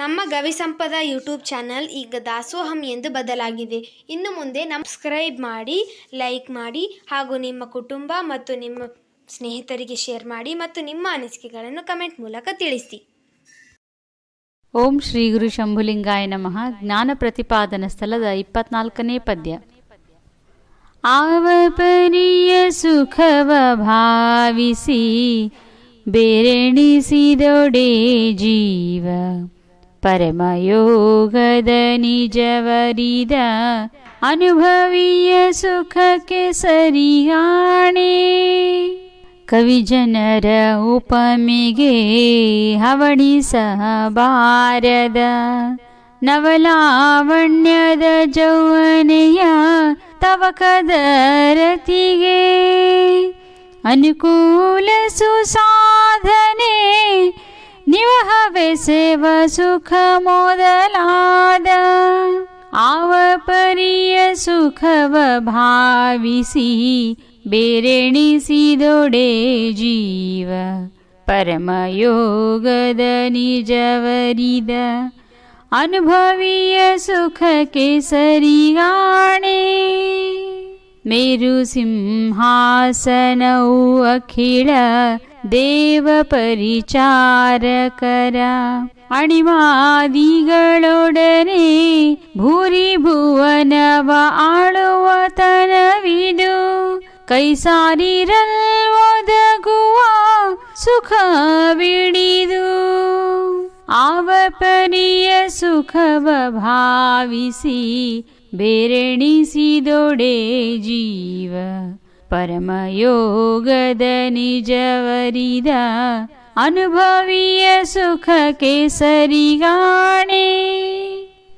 ನಮ್ಮ ಗವಿಸಂಪದ YouTube channel ಈಗ ದಾಸೋಹಂ ಎಂದು ಬದಲಾಗಿದೆ. ಇನ್ನು ಮುಂದೆ ಸಬ್ಸ್ಕ್ರೈಬ್ ಮಾಡಿ, ಲೈಕ್ ಮಾಡಿ ಹಾಗೂ ನಿಮ್ಮ ಕುಟುಂಬ ಮತ್ತು ನಿಮ್ಮ ಸ್ನೇಹಿತರಿಗೆ ಶೇರ್ ಮಾಡಿ ಮತ್ತು ನಿಮ್ಮ ಅನಿಸಿಕೆಗಳನ್ನು ಕಮೆಂಟ್ ಮೂಲಕ ತಿಳಿಸಿ. ಓಂ ಶ್ರೀ ಗುರು ಶಂಭುಲಿಂಗಾಯ ನಮಃ. ಜ್ಞಾನ ಪ್ರತಿಪಾದನ ಸ್ಥಳದ 24ನೇ ಪದ್ಯ. ಆವ ಪರಿಯ ಸುಖವ ಭಾವಿಸಿ ಬೇರೆಣಿಸಿದೊಡೆ ಜೀವ, ಪರಮಯೋಗದ ನಿಜವರಿದ ಅನುಭವಿಯ ಸುಖಕ್ಕೆ ಸರಿಯಾಣೆ. ಕವಿಜನರ ಉಪಮೆಗೆ ಹವಣಿಸಬಾರದ ನವಲಾವಣ್ಯದ ಜೌವನೆಯ ತವಕದ ರತಿಗೆ ಅನುಕೂಲ ಸುಸಾಧನೆ ನಿವಹವೆಸೆವ ಸುಖ ಮೊದಲಾದ ಆವ ಪರಿಯ ಸುಖವ ಭಾವಿಸಿ ಬೇರೆಣಿಸಿದೊಡೆ ಜೀವ, ಪರಮಯೋಗದ ನಿಜವರಿದ ಅನುಭವಿಯ ಸುಖಕ್ಕೆ ಸರಿಗಾಣೆ. ಮೇರು ಸಿಂಹಾಸನವು ಅಖಿಳ ದೇವ ಪರಿಚಾರಕರ ಅಣಿಮಾದಿಗಳೊಡನೆ ಭೂರಿ ಭುವನವ ಆಳುವ ತನವಿದು, ಕೈಸಾರಿರಲ್ವೊದಗುವ ಸುಖವಿಡಿದು ಆವ ಪರಿಯ ಸುಖವ ಭಾವಿಸಿ ಬೇರೆಣಿಸಿದೊಡೆ ಜೀವ, ಪರಮಯೋಗದ ನಿಜವರಿದ ಅನುಭವಿಯ ಸುಖಕ್ಕೆ ಸರಿಗಾಣೆ.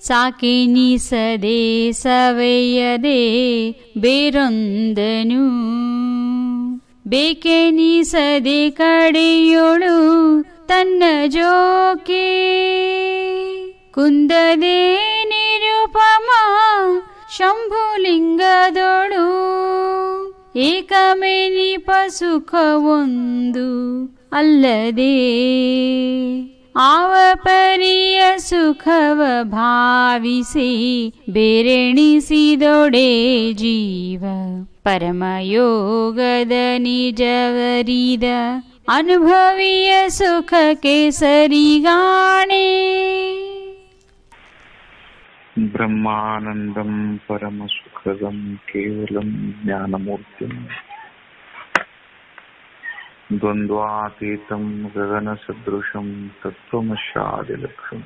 ಸಾಕೆನಿಸದೆ ಸವೆಯದೆ ಬೇರೊಂದನು, ಬೇಕೆನಿಸದೆ ಕಡೆಯೊಳು ತನ್ನ ಜೋಕೆ, ಕುಂದದೆ ನಿರುಪಮ ಶಂಭುಲಿಂಗದೊಳು ಏಕಮೆನಿಪ ಸುಖವೊಂದು ಅಲ್ಲದೆ. ಆವ ಪರಿಯ ಸುಖವ ಭಾವಿಸಿ ಬೇರೆಣಿಸಿದೊಡೆ ಜೀವ, ಪರಮಯೋಗದ ನಿಜವರಿದ ಅನುಭವಿಯ ಸುಖಕ್ಕೆ ಸರಿಗಾಣೆ. ಬ್ರಹ್ಮಾನಂದಂ ಪರಮಸುಖದಂ ಕೇವಲಂ ಜ್ಞಾನಮೂರ್ತಿಂ, ದ್ವಂದ್ವಾತೀತಂ ಗಗನಸದೃಶಂ ತತ್ವಮಸ್ಯಾದಿಲಕ್ಷಂ,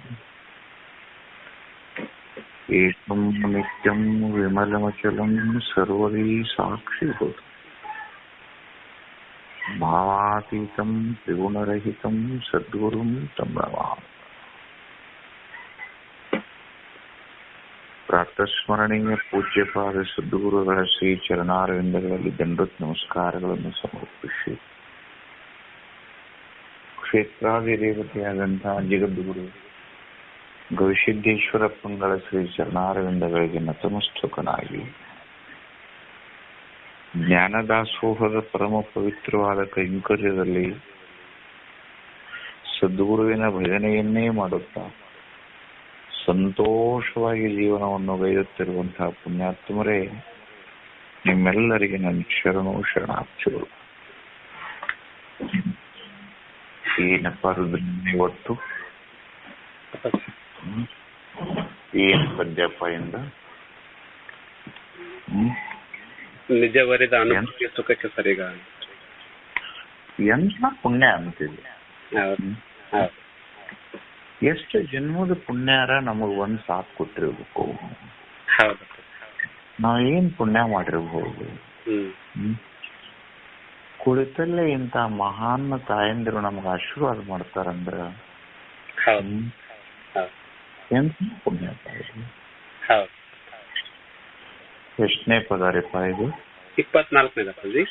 ಏಕಂ ನಿತ್ಯಂ ವಿಮಲಮಚಲಂ ಸರ್ವದೀ ಸಾಕ್ಷಿಭೂತಂ, ಭಾವಾತೀತಂ ತ್ರಿಗುಣರಹಿತಂ ಸದ್ಗುರುಂ ತಂ ನಮಾಮಿ. ಪ್ರಾತಸ್ಮರಣೀಯ ಪೂಜ್ಯಪಾದ ಸದ್ಗುರುಗಳ ಶ್ರೀ ಚರಣಾರವಿಂದಗಳಲ್ಲಿ ದಂಡೋತ್ ನಮಸ್ಕಾರಗಳನ್ನು ಸಮರ್ಪಿಸಿ, ಕ್ಷೇತ್ರಾದಿ ದೇವತೆಯಾದಂತಹ ಜಗದ್ಗುರು ಗವಿಸಿದ್ದೇಶ್ವರಪ್ಪಂಗಳ ಶ್ರೀ ಚರಣಾರವಿಂದಗಳಿಗೆ ನತಮಸ್ತಕನಾಗಿ ಜ್ಞಾನದಾಸೋಹದ ಪರಮ ಪವಿತ್ರವಾದ ಕೈಂಕರ್ಯದಲ್ಲಿ ಸದ್ಗುರುವಿನ ಭಜನೆಯನ್ನೇ ಮಾಡುತ್ತಾ ಸಂತೋಷವಾಗಿ ಜೀವನವನ್ನು ಗೈಯುತ್ತಿರುವಂತಹ ಪುಣ್ಯಾತ್ಮರೇ, ನಿಮ್ಮೆಲ್ಲರಿಗೆ ನನ್ನ ಶರಣಾರ್ಥಿಗಳು. ಏನಪ್ಪ ಇವತ್ತು ಏನ್ ಪದ್ಯಪ್ಪ ಇಂದ ನಿಜವರಿದ ಅನುಭವ ಸುಖಕ್ಕೆ ಸರಿಗ ಎಂತ ಪುಣ್ಯ ಅಂತಿದೆ. ಎಷ್ಟು ಜನ್ಮದ ಪುಣ್ಯಾರ ನಮಗ್ ಒಂದ್ ಸಾಥ್ ಕೊಟ್ಟಿರ್ಬೇಕು. ನಾವ್ ಏನ್ ಪುಣ್ಯ ಮಾಡಿರ್ಬಹುದು. ಕುಳಿತಲ್ಲೇ ಇಂತ ಮಹಾನ್ ತಾಯಂದಿರು ನಮಗ ಆಶೀರ್ವಾದ ಮಾಡ್ತಾರಂದ್ರ ಎಂತ ಪುಣ್ಯ. ಎಷ್ಟನೇ ಪದ ರೀಪ ಇದು? 24ನೇ.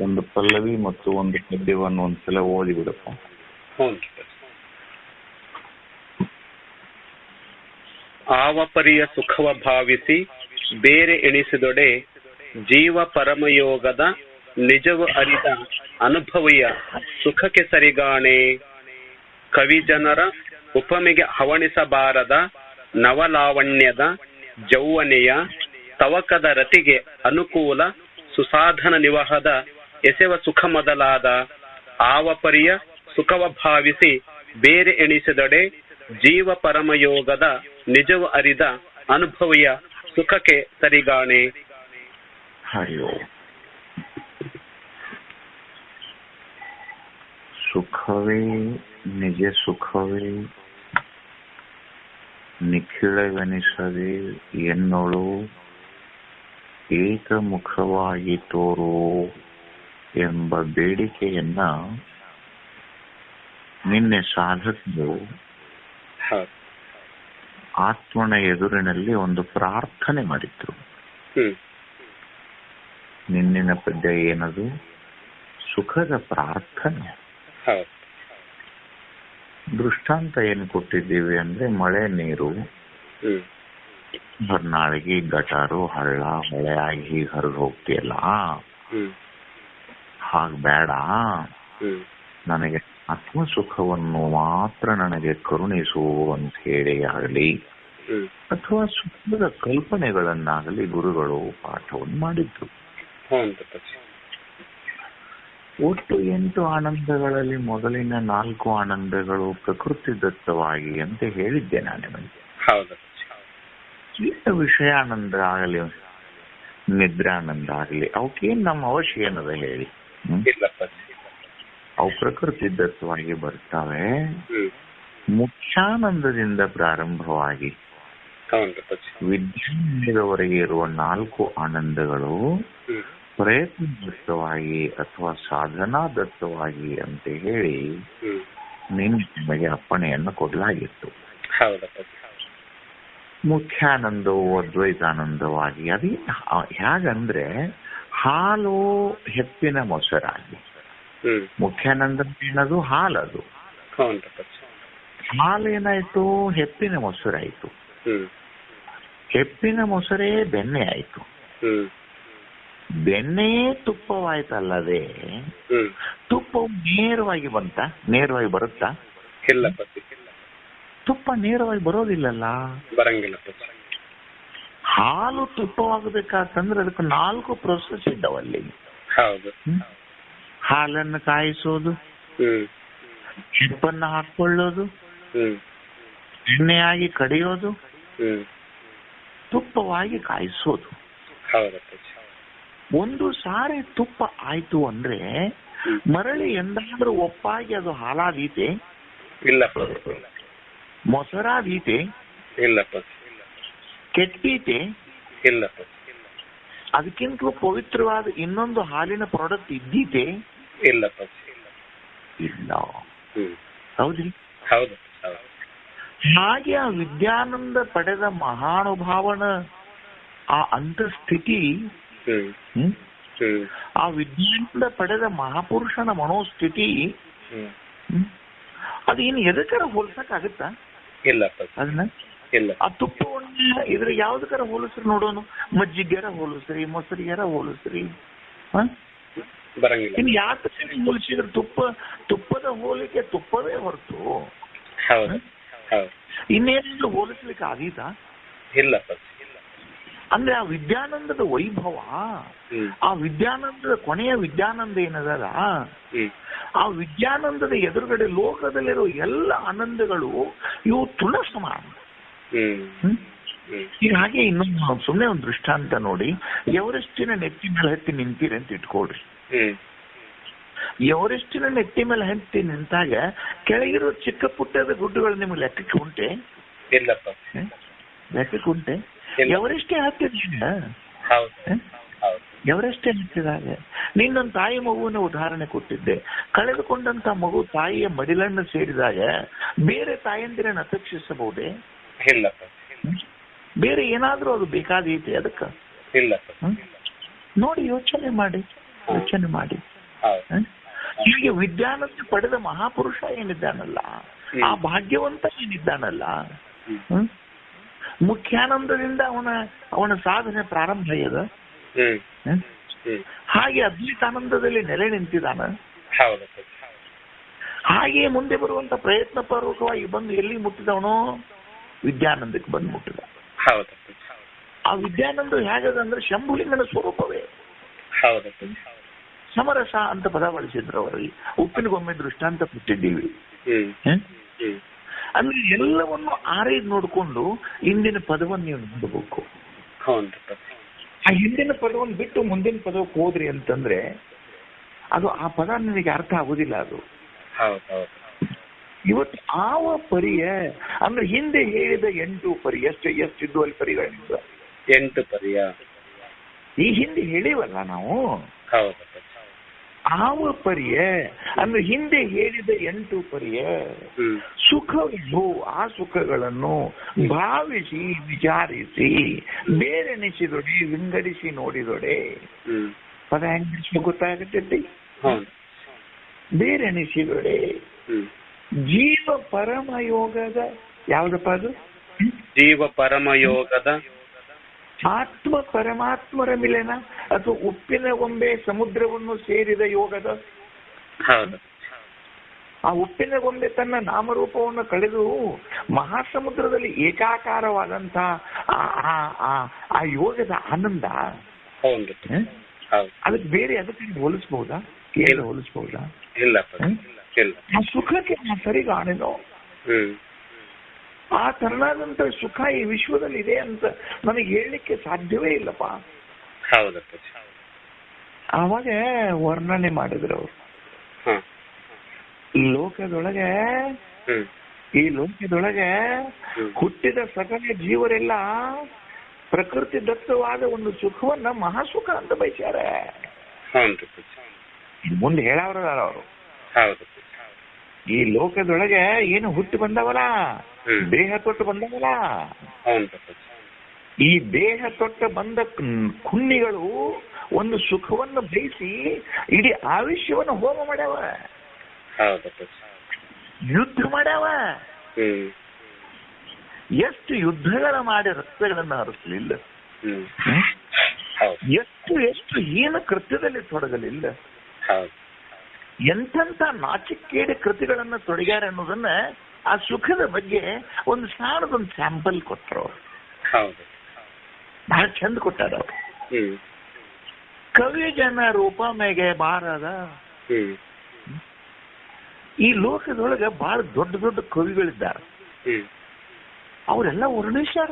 ಒಂದು ಪಲ್ಲವಿ ಮತ್ತು ಒಂದು ಪದ್ಯವನ್ನು ಒಂದ್ಸಲ ಓದಿ ಬಿಡಪ್ಪ. ಆವ ಪರಿಯ ಸುಖವ ಭಾವಿಸಿ ಬೇರೆ ಎಣಿಸಿದೊಡೆ ಜೀವ, ಪರಮಯೋಗದ ನಿಜವ ಅರಿತ ಅನುಭವಿಯ ಸುಖಕ್ಕೆ ಸರಿಗಾಣೆ. ಕವಿಜನರ ಉಪಮೆಗೆ ಹವಣಿಸಬಾರದ ನವಲಾವಣ್ಯದ ಜೌವನೆಯ ತವಕದ ರತಿಗೆ ಅನುಕೂಲ ಸುಸಾಧನ ನಿವಹದ ಎಸೆವ ಸುಖ ಮೊದಲಾದ ಆವಪರಿಯ ಸುಖವ ಭಾವಿಸಿ ಬೇರೆ ಎಣಿಸಿದೊಡೆ ಜೀವ ಪರಮಯೋಗದ ನಿಜವ ಅರಿದ ಅನುಭವಿಯ ಸುಖಕ್ಕೆ ಸರಿಗಾಣೆ. ಅಯ್ಯೋ, ಸುಖವೇ ನಿಜ ಸುಖವೇ ನಿಖಿಳವೆನಿಸದೆ ಎನ್ನೋಳು ಏಕಮುಖವಾಗಿ ತೋರೋ ಎಂಬ ಬೇಡಿಕೆಯನ್ನ ನಿನ್ನೆ ಸಾಧಕರು ಆತ್ಮನ ಎದುರಿನಲ್ಲಿ ಒಂದು ಪ್ರಾರ್ಥನೆ ಮಾಡಿದ್ರು. ನಿನ್ನಿನ ಪದ್ಯ ಏನದು? ಸುಖದ ಪ್ರಾರ್ಥನೆ. ದೃಷ್ಟಾಂತ ಏನು ಕೊಟ್ಟಿದ್ದೀವಿ ಅಂದ್ರೆ, ಮಳೆ ನೀರು ಹೊರನಾಳಿಗೆ ಗಟಾರು ಹಳ್ಳ ಹೊಳೆ ಆಗಿ ಹರಿದು ಹೋಗ್ತಿಯಲ್ಲ, ಹಾಗ್ ಬೇಡ, ನನಗೆ ಆತ್ಮ ಸುಖವನ್ನು ಮಾತ್ರ ನನಗೆ ಕರುಣಿಸು ಅಂತ ಹೇಳಿ ಆಗಲಿ ಅಥವಾ ಸುಖದ ಕಲ್ಪನೆಗಳನ್ನಾಗಲಿ ಗುರುಗಳು ಪಾಠವನ್ನು ಮಾಡಿದ್ರು. ಒಟ್ಟು 8 ಆನಂದಗಳಲ್ಲಿ ಮೊದಲಿನ 4 ಆನಂದಗಳು ಪ್ರಕೃತಿ ದತ್ತವಾಗಿ ಅಂತ ಹೇಳಿದ್ದೆ ನಾನು ನಿಮಗೆ. ಈಗ ವಿಷಯಾನಂದ ಆಗಲಿ ನಿದ್ರಾನಂದ ಆಗಲಿ ಅವಕ್ಕೇನ್ ನಮ್ಮ ಅವಶ್ಯ ಏನದ ಹೇಳಿ? ಅವು ಪ್ರಕೃತಿ ದತ್ತವಾಗಿ ಬರ್ತಾವೆ. ಮುಖ್ಯಾನಂದದಿಂದ ಪ್ರಾರಂಭವಾಗಿ ವಿದ್ಯಾನಂದದವರೆಗೆ ಇರುವ 4 ಆನಂದಗಳು ಪ್ರಯತ್ನದತ್ತವಾಗಿ ಅಥವಾ ಸಾಧನಾ ದತ್ತವಾಗಿ ಅಂತ ಹೇಳಿ ನಿಮಗೆ ಅಪ್ಪಣೆಯನ್ನು ಕೊಡಲಾಗಿತ್ತು. ಮುಖ್ಯಾನಂದವು ಅದ್ವೈತಾನಂದವಾಗಿ ಅದು ಹೇಗಂದ್ರೆ ಹಾಲು ಹೆಪ್ಪಿನ ಮೊಸರಾಗಿ. ಮುಖ್ಯಾನಂದ ಏನದು? ಹಾಲದು. ಹಾಲೇನಾಯ್ತು? ಹೆಪ್ಪಿನ ಮೊಸರಾಯ್ತು. ಹೆಪ್ಪಿನ ಮೊಸರೇ ಬೆಣ್ಣೆ ಆಯ್ತು. ಬೆಣ್ಣೆ ತುಪ್ಪವಾಯ್ತಲ್ಲದೆ ತುಪ್ಪವು ನೇರವಾಗಿ ಬಂತ? ನೇರವಾಗಿ ಬರುತ್ತಾ? ಇಲ್ಲ, ತುಪ್ಪ ನೇರವಾಗಿ ಬರೋದಿಲ್ಲಲ್ಲ, ಬರಂಗಿಲ್ಲ. ಹಾಲು ತುಪ್ಪವಾಗಬೇಕಾತಂದ್ರೆ ಅದಕ್ಕೆ 4 ಪ್ರೊಸೆಸ್ ಇದ್ದಾವಲ್ಲಿ. ಹಾಲನ್ನು ಕಾಯಿಸೋದು, ಹಿಪ್ಪನ್ನ ಹಾಕೊಳ್ಳೋದು, ಎಣ್ಣೆಯಾಗಿ ಕಡಿಯೋದು, ತುಪ್ಪವಾಗಿ ಕಾಯಿಸೋದು. ಒಂದು ಸಾರಿ ತುಪ್ಪ ಆಯ್ತು ಅಂದ್ರೆ ಮರಳಿ ಎಂದಾದ್ರೂ ಒಪ್ಪಾಗಿ ಅದು ಹಾಲಾದೀತೆ? ಇಲ್ಲ. ಮೊಸರಾದೀತೆ? ಇಲ್ಲ. ಕೆಟ್ಟೀತೆ? ಇಲ್ಲ. ಅದಕ್ಕಿಂತಲೂ ಪವಿತ್ರವಾದ ಇನ್ನೊಂದು ಹಾಲಿನ ಪ್ರಾಡಕ್ಟ್ ಇದ್ದೀತೆ? ಇಲ್ಲ. ಇಲ್ಲ. ಹೌದ್ರಿ? ಹೌದು. ಹಾಗೆ ಆ ವಿದ್ಯಾನಂದ ಪಡೆದ ಮಹಾನುಭಾವನ ಆ ಅಂತಸ್ಥಿತಿ, ಆ ವಿದ್ಯಾನಂದ ಪಡೆದ ಮಹಾಪುರುಷನ ಮನೋಸ್ಥಿತಿ, ಅದು ಇನ್ನು ಎದಕ್ಕಾರ ಹೋಲ್ಸಕ್ ಆಗುತ್ತಾ? ಇಲ್ಲ. ಅದನ್ನ ಇಲ್ಲ. ಆ ತುಪ್ಪವನ್ನ ಇದ್ರ ಯಾವ್ದಕ್ಕಾರ ಹೋಲಿಸ್ರಿ ನೋಡೋನು? ಮಜ್ಜಿಗೆರ ಹೋಲಿಸ್ರಿ, ಮೊಸರಿಗೆರ ಹೋಲಿಸ್ರಿ, ಬರಂಗಿಲ್ಲ. ಇನ್ನು ಯಾಕೆ ಹೋಲಿಸಿದ್ರೆ ತುಪ್ಪದ ಹೋಲಿಕೆ ತುಪ್ಪವೇ ಹೊರತು ಇನ್ನೇನಾದ್ರೂ ಹೋಲಿಸ್ಲಿಕ್ಕೆ ಆದೀತಾ? ಇಲ್ಲ. ಅಂದ್ರೆ ಆ ವಿದ್ಯಾನಂದದ ವೈಭವ, ಆ ವಿದ್ಯಾನಂದದ ಕೊನೆಯ ವಿದ್ಯಾನಂದ ಏನದಲ್ಲ, ಆ ವಿದ್ಯಾನಂದದ ಎದುರುಗಡೆ ಲೋಕದಲ್ಲಿರೋ ಎಲ್ಲ ಆನಂದಗಳು ಇವು ತೃಣ ಸಮಾನ. ಈಗ ಹಾಗೆ ಇನ್ನೊಂದು ಸುಮ್ಮನೆ ಒಂದು ದೃಷ್ಟಾಂತ ನೋಡಿ. ಎವರೆಸ್ಟಿನ ನೆತ್ತಿ ಮೇಲೆ ಹತ್ತಿ ನಿಂತೀರಿ ಅಂತ ಇಟ್ಕೊಳ್ರಿ. ಎವರೆಸ್ಟಿನ ನೆತ್ತಿ ಮೇಲೆ ಹತ್ತಿ ನಿಂತಾಗ ಕೆಳಗಿರೋ ಚಿಕ್ಕ ಪುಟ್ಟದ ಗುಡ್ಡಗಳು ನಿಮ್ಗೆ ಲೆಕ್ಕಕ್ಕೆ ಉಂಟೆ? ಇಲ್ಲಪ್ಪ, ಲೆಕ್ಕಕ್ಕೆ ಉಂಟೆ? ಎವರೆಸ್ಟೇ ಹತ್ತಿದಾಗ ಎವರೆಸ್ಟೇ ಹತ್ತಿದಾಗ ನಿನ್ನೊಂದು ತಾಯಿ ಮಗುವಿನ ಉದಾಹರಣೆ ಕೊಟ್ಟಿದ್ದೆ. ಕಳೆದುಕೊಂಡಂತ ಮಗು ತಾಯಿಯ ಮಡಿಲನ್ನು ಸೇರಿದಾಗ ಬೇರೆ ತಾಯಂದಿರನ್ನು ಅಪೇಕ್ಷಿಸಬಹುದೇ? ಇಲ್ಲ. ಬೇರೆ ಏನಾದ್ರೂ ಅದು ಬೇಕಾದೈತೆ ಅದಕ್ಕ? ಇಲ್ಲ. ನೋಡಿ, ಯೋಚನೆ ಮಾಡಿ. ಹೀಗೆ ವಿದ್ಯಾನಂದ ಪಡೆದ ಮಹಾಪುರುಷ ಏನಿದ್ದಾನಲ್ಲ, ಆ ಭಾಗ್ಯವಂತ ಏನಿದ್ದಾನಲ್ಲ, ಮುಖ್ಯಾನಂದದಿಂದ ಅವನ ಸಾಧನೆ ಪ್ರಾರಂಭ ಆಗ್ಯದ. ಹಾಗೆ ಅದ್ವೈತಾನಂದದಲ್ಲಿ ನೆಲೆ ನಿಂತಿದ್ದಾನ. ಹಾಗೆಯೇ ಮುಂದೆ ಬರುವಂತ ಪ್ರಯತ್ನ ಪೂರ್ವಕವಾಗಿ ಬಂದು ಎಲ್ಲಿ ಮುಟ್ಟಿದವನು ವಿದ್ಯಾನಂದಕ್ಕೆ ಬಂದು ಮುಟ್ಟಿದ. ಹೌದಪ್ಪ. ಆ ವಿದ್ಯಾನಂದ ಹೇಗದಂದ್ರೆ ಶಂಭುಲಿಂಗನ ಸ್ವರೂಪವೇ. ಹೌದಪ್ಪ. ಸಮರಸ ಅಂತ ಪದ ಬಳಸಿದ್ರು ಅವರಿಗೆ. ಉಪ್ಪಿನಗೊಮ್ಮೆ ದೃಷ್ಟಾಂತ ಕೊಟ್ಟಿದ್ದೀವಿ. ಅಂದ್ರೆ ಎಲ್ಲವನ್ನು ಆರೈದು ನೋಡಿಕೊಂಡು ಇಂದಿನ ಪದವನ್ನು ನೀವು ನೋಡಬೇಕು. ಆ ಹಿಂದಿನ ಪದವನ್ನು ಬಿಟ್ಟು ಮುಂದಿನ ಪದಕ್ಕೆ ಹೋದ್ರಿ ಅಂತಂದ್ರೆ ಅದು ಆ ಪದ ನಿನಗೆ ಅರ್ಥ ಆಗುದಿಲ್ಲ. ಅದು ಇವತ್ತು ಆವ ಪರಿಯ ಅಂದ್ರೆ ಹಿಂದೆ ಹೇಳಿದ 8 ಪರಿ ಎಷ್ಟಿದ್ದು ಅಲ್ಲಿ ಪರಿಗಳಿಂದ 8 ಪರಿಯ ಈ ಹಿಂದೆ ಹೇಳಿವಲ್ಲ ನಾವು. ಆವ ಪರಿಯ ಅಂದ್ರೆ ಹಿಂದೆ ಹೇಳಿದ 8 ಪರಿಯ ಸುಖವು ಆ ಸುಖಗಳನ್ನು ಭಾವಿಸಿ ವಿಚಾರಿಸಿ ಬೇರೆನಿಸಿದೊಡೆ ವಿಂಗಡಿಸಿ ನೋಡಿದೊಡೆ. ಪದ ಹೆಂಗ್ ಗೊತ್ತಾಗುತ್ತೆ? ಬೇರೆನಿಸಿದೊಡೆ ಜೀವ ಪರಮಯೋಗದ ಯಾವ್ದಪ್ಪ ಅದು? ಜೀವ ಪರಮಯೋಗದ ಆತ್ಮ ಪರಮಾತ್ಮರ ಮಿಲನ ಅಥವಾ ಉಪ್ಪಿನ ಗೊಂಬೆ ಸಮುದ್ರವನ್ನು ಸೇರಿದ ಯೋಗದ. ಆ ಉಪ್ಪಿನ ಗೊಂಬೆ ತನ್ನ ನಾಮರೂಪವನ್ನು ಕಳೆದು ಮಹಾಸಮುದ್ರದಲ್ಲಿ ಏಕಾಕಾರವಾದಂತ ಆ ಯೋಗದ ಆನಂದ ಅದಕ್ಕೆ ಬೇರೆ ಅದಕ್ಕೆ ಹೋಲಿಸಬಹುದಾ? ಏನು ಹೋಲಿಸಬಹುದಾ? ಆ ಸುಖಕ್ಕೆ ನಾ ಸರಿಗಾಣೆನೋ ಆ ತರನಾದಂತ ಸುಖ ಈ ವಿಶ್ವದಲ್ಲಿ ಇದೆ ಅಂತ ನನಗೆ ಹೇಳಲಿಕ್ಕೆ ಸಾಧ್ಯವೇ ಇಲ್ಲಪ್ಪ. ಆವಾಗ ವರ್ಣನೆ ಮಾಡಿದ್ರು ಅವರು. ಲೋಕದೊಳಗೆ ಈ ಲೋಕದೊಳಗೆ ಹುಟ್ಟಿದ ಸಕಲ ಜೀವರೆಲ್ಲ ಪ್ರಕೃತಿ ದತ್ತವಾದ ಒಂದು ಸುಖವನ್ನ ಮಹಾಸುಖ ಅಂತ ಬಯಸ್ಯಾರೆ. ಮುಂದೆ ಹೇಳವ್ರ ಅವರು. ಈ ಲೋಕದೊಳಗೆ ಏನು ಹುಟ್ಟು ಬಂದವಲ್ಲ, ದೇಹ ತೊಟ್ಟು ಬಂದವಲ್ಲ, ಈ ದೇಹ ತೊಟ್ಟ ಬಂದ ಕುಣ್ಣಿಗಳು ಒಂದು ಸುಖವನ್ನು ಬಯಸಿ ಇಡೀ ಆಯುಷ್ಯವನ್ನು ಹೋಮ ಮಾಡ್ಯಾವ, ಯುದ್ಧ ಮಾಡ್ಯಾವ. ಎಷ್ಟು ಯುದ್ಧಗಳ ಮಾಡಿ ರಕ್ತಗಳನ್ನ ಹರಿಸಲಿಲ್ಲ, ಎಷ್ಟು ಹೀನ ಕೃತ್ಯದಲ್ಲಿ ತೊಡಗಲಿಲ್ಲ, ಎಂತೆಂಥ ನಾಚಿಕೇಡಿ ಕೃತಿಗಳನ್ನ ತೊಡಗ್ಯಾರ ಅನ್ನೋದನ್ನ ಆ ಸುಖದ ಬಗ್ಗೆ ಒಂದು ಸಾಣದೊಂದು ಸ್ಯಾಂಪಲ್ ಕೊಟ್ಟರು ಅವರು. ಬಹಳ ಚಂದ ಕೊಟ್ಟಾರ ಅವರು. ಕವಿ ಜನ ರೂಪ ಮೇಗೆ ಬಾರದ. ಈ ಲೋಕದೊಳಗೆ ಬಹಳ ದೊಡ್ಡ ದೊಡ್ಡ ಕವಿಗಳಿದ್ದಾರೆ, ಅವರೆಲ್ಲ ವರ್ಣಿಸ್ಯಾರ.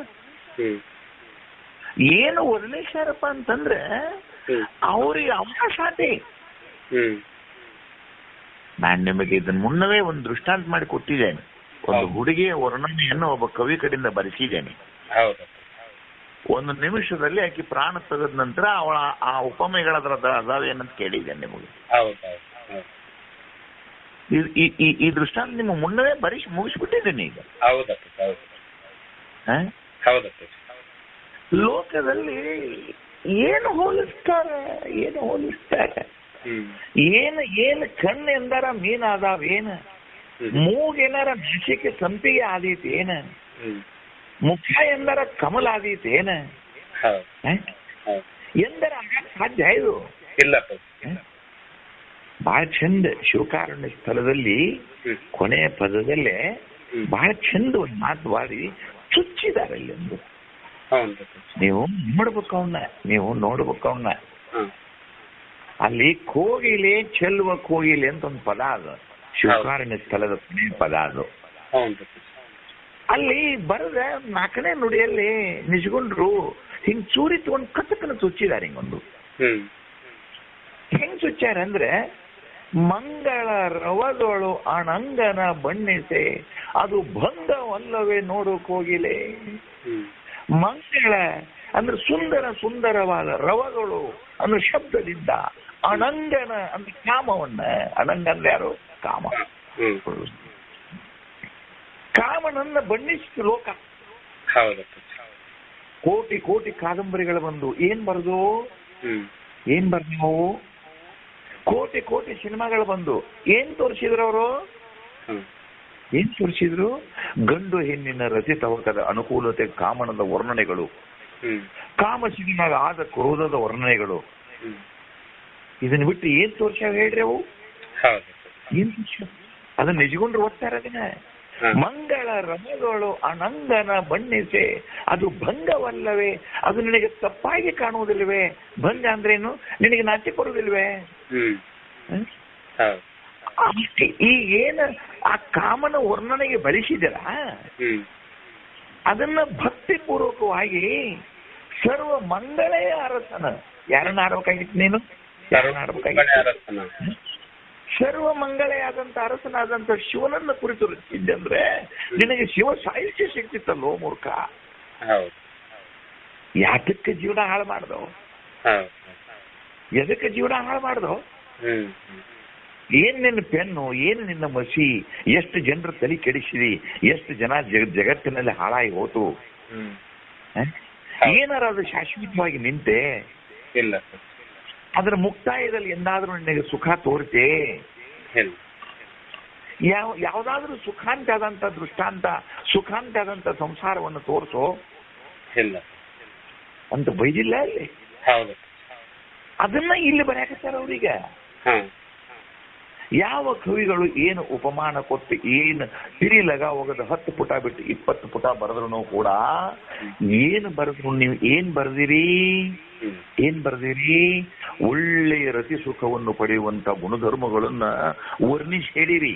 ಏನು ವರ್ಣಿಸ್ಯಾರಪ್ಪ ಅಂತಂದ್ರೆ ಅವ್ರಿಗೆ ಅವಕಾಶಾತಿ. ನಾನು ನಿಮಗೆ ಇದನ್ನ ಮುನ್ನವೇ ಒಂದು ದೃಷ್ಟಾಂತ ಮಾಡಿ ಕೊಟ್ಟಿದ್ದೇನೆ. ಒಂದು ಹುಡುಗಿಯ ವರ್ಣನೆಯನ್ನು ಒಬ್ಬ ಕವಿ ಕಡೆಯಿಂದ ಬರೆಸಿದ್ದೇನೆ. ಒಂದು ನಿಮಿಷದಲ್ಲಿ ಆಕೆ ಪ್ರಾಣ ತೆಗೆದ ನಂತರ ಅವಳ ಆ ಉಪಮೆಗಳದ್ರ ಅದಾವೇನಂತ ಕೇಳಿದ್ದೇನೆ ನಿಮಗೆ. ಈ ದೃಷ್ಟಾಂತ ನಿಮ್ಮ ಮುನ್ನವೇ ಬರೆಸಿ ಮುಗಿಸ್ಬಿಟ್ಟಿದ್ದೇನೆ ಈಗ. ಲೋಕದಲ್ಲಿ ಏನು ಹೋಲಿಸ್ತಾರೆ, ಏನು ಹೋಲಿಸ್ತಾರೆ, ಏನು ಕಣ್ಣು ಎಂದಾರ ಮೀನಾದಾವೇನ, ಮೂಗೇನಾರ ನಾಚಿಕೆ ಸಂಪಿಗೆ ಆದೀತೇನ, ಮುಖ ಎಂದರ ಕಮಲ ಆದೀತೇನ ಎಂದರ ಸಾಧ್ಯ ಇದು ಇಲ್ಲ. ಬಹಳ ಚಂದ ಶಿವಕಾರುಣ್ಯ ಸ್ಥಳದಲ್ಲಿ ಕೊನೆಯ ಪದದಲ್ಲೇ ಬಹಳ ಚಂದ ಒಂದು ಮಾತು ಬಾರಿ ಚುಚ್ಚಿದ್ದಾರೆ ಅಲ್ಲಿ. ಒಂದು ನೀವು ನೋಡ್ಬೇಕು ಅವನ್ನ, ನೀವು ನೋಡ್ಬೇಕು ಅವನ್ನ. ಅಲ್ಲಿ ಕೋಗಿಲೆ ಚೆಲ್ಲುವ ಕೋಗಿಲೆ ಅಂತ ಒಂದು ಪದ ಅದು, ಶಿವಕಾರುಣ್ಯ ಸ್ಥಳದ ಕೊನೆಯ ಪದ ಅದು. ಅಲ್ಲಿ ಬರದ 4ನೇ ನುಡಿಯಲ್ಲಿ ನಿಜಗೊಂಡ್ರು ಹಿಂಗ್ ಚೂರಿ ತಗೊಂಡು ಕತ್ತಕನ ಚುಚ್ಚಿದ್ದಾರೆ. ಹಿಂಗೊಂದು ಹೆಂಗ್ ಚುಚ್ಚಾರ ಅಂದ್ರೆ, ಮಂಗಳ ರವದೊಳು ಅಣಂಗನ ಬಣ್ಣಿಸೆ ಅದು ಭಂಗವಲ್ಲವೇ ನೋಡು ಕೋಗಿಲೆ. ಮಂಗಳ ಅಂದ್ರೆ ಸುಂದರ ಸುಂದರವಾದ, ರವಗಳು ಅನ್ನೋ ಶಬ್ದದಿಂದ, ಅಣಂಗನ ಅಂದ್ರೆ ಕಾಮವನ್ನ, ಅಣಂಗ ಅಂದ್ರೆ ಯಾರು? ಕಾಮ. ಕಾಮನನ್ನ ಬಣ್ಣಿಸಿದ ಲೋಕ. ಕೋಟಿ ಕೋಟಿ ಕಾದಂಬರಿಗಳು ಬಂದು ಏನ್ ಬರ್ದು ಕೋಟಿ ಕೋಟಿ ಸಿನಿಮಾಗಳು ಬಂದು ಏನ್ ತೋರಿಸಿದ್ರು ಅವರು? ಏನ್ ತೋರಿಸಿದ್ರು? ಗಂಡು ಹೆಣ್ಣಿನ ರಚಿತವಕದ ಅನುಕೂಲತೆ, ಕಾಮನದ ವರ್ಣನೆಗಳು, ಕಾಮಸಿನಿಮಾಗ ಆದ ಕ್ರೋಧದ ವರ್ಣನೆಗಳು. ಇದನ್ನ ಬಿಟ್ಟು ಏನ್ ತೋರ್ಸ್ಯಾವ ಹೇಳ್ರಿ ಅವು? ಏನ್ ತೋರ್ಸ್ಯಾವ? ಅದನ್ನ ನಿಜಗೊಂಡ್ರು ಓದ್ತಾರೆ ಅದನ್ನ. ಮಂಗಳ ರಮಗಳು ಅನಂಗನ ಬಣ್ಣಿಸೆ ಅದು ಭಂಗವಲ್ಲವೇ, ಅದು ನಿನಗೆ ತಪ್ಪಾಗಿ ಕಾಣುವುದಿಲ್ವೇ? ಭಂಗ ಅಂದ್ರೇನು? ನಿನಗೆ ನಾಚಿ ಬರುವುದಿಲ್ವೇ? ಈಗೇನ ಆ ಕಾಮನ ವರ್ಣನೆಗೆ ಬಳಸಿದಿರ, ಅದನ್ನ ಭಕ್ತಿ ಪೂರ್ವಕವಾಗಿ ಸರ್ವ ಮಂಗಳೆಯ ಅರಸನ, ಯಾರನ್ನ ಆಡ್ಬೇಕಾಗಿತ್ತು ನೀನು? ಯಾರನ್ನ ಆಡ್ಬೇಕಾಗಿತ್ತು? ಸರ್ವ ಮಂಗಳೆಯಾದಂತ ಅರಸನಾದಂತ ಶಿವನನ್ನ ಕುರಿತು ರಚಿಸಿದ್ದಂದ್ರೆ ನಿನಗೆ ಶಿವ ಸಾಹಿತ್ಯ ಸಿಗ್ತಿತ್ತಲ್ಲೋ ಮೂರ್ಖ. ಯಾತಕ್ಕೆ ಜೀವನ ಹಾಳು ಮಾಡ್ದೋ? ಎದಕ್ಕೆ ಜೀವನ ಹಾಳು ಮಾಡ್ದೋ? ಏನ್ ನಿನ್ನ ಪೆನ್ನು, ಏನು ನಿನ್ನ ಮಸಿ, ಎಷ್ಟು ಜನರ ತಲೆ ಕೆಡಿಸಿದಿ, ಎಷ್ಟು ಜನ ಜಗತ್ತಿನಲ್ಲಿ ಹಾಳಾಗಿ ಹೋತು. ಏನಾರ ಅದು ಶಾಶ್ವತವಾಗಿ ನಿಂತೆ? ಇಲ್ಲ. ಅದರ ಮುಕ್ತಾಯದಲ್ಲಿ ಎಂದಾದ್ರೂ ನಿನಗೆ ಸುಖ ತೋರಿತೆ? ಯಾವ್ದಾದ್ರೂ ಸುಖಾಂತ ಆದಂತ ದೃಷ್ಟಾಂತ, ಸುಖಾಂತ ಆದಂತ ಸಂಸಾರವನ್ನು ತೋರಿಸೋ ಇಲ್ಲ ಅಂತ ಬೈದಿಲ್ಲ ಅಲ್ಲಿ. ಅದನ್ನ ಇಲ್ಲಿ ಬರೆಯಕತ್ತಾರ ಅವ್ರೀಗ. ಯಾವ ಕವಿಗಳು ಏನು ಉಪಮಾನ ಕೊಟ್ಟು ಏನು ತಿರಿಲಗ ಹೋಗದ 10 ಪುಟ ಬಿಟ್ಟು 20 ಪುಟ ಬರೆದ್ರು ಕೂಡ ಏನು ಬರೆದ್ರು, ನೀವು ಏನ್ ಬರ್ದಿರಿ? ಒಳ್ಳೆಯ ರತಿ ಸುಖವನ್ನು ಪಡೆಯುವಂತ ಗುಣಧರ್ಮಗಳನ್ನ ವರ್ಣಿಸಿ ಹೇಳಿರಿ.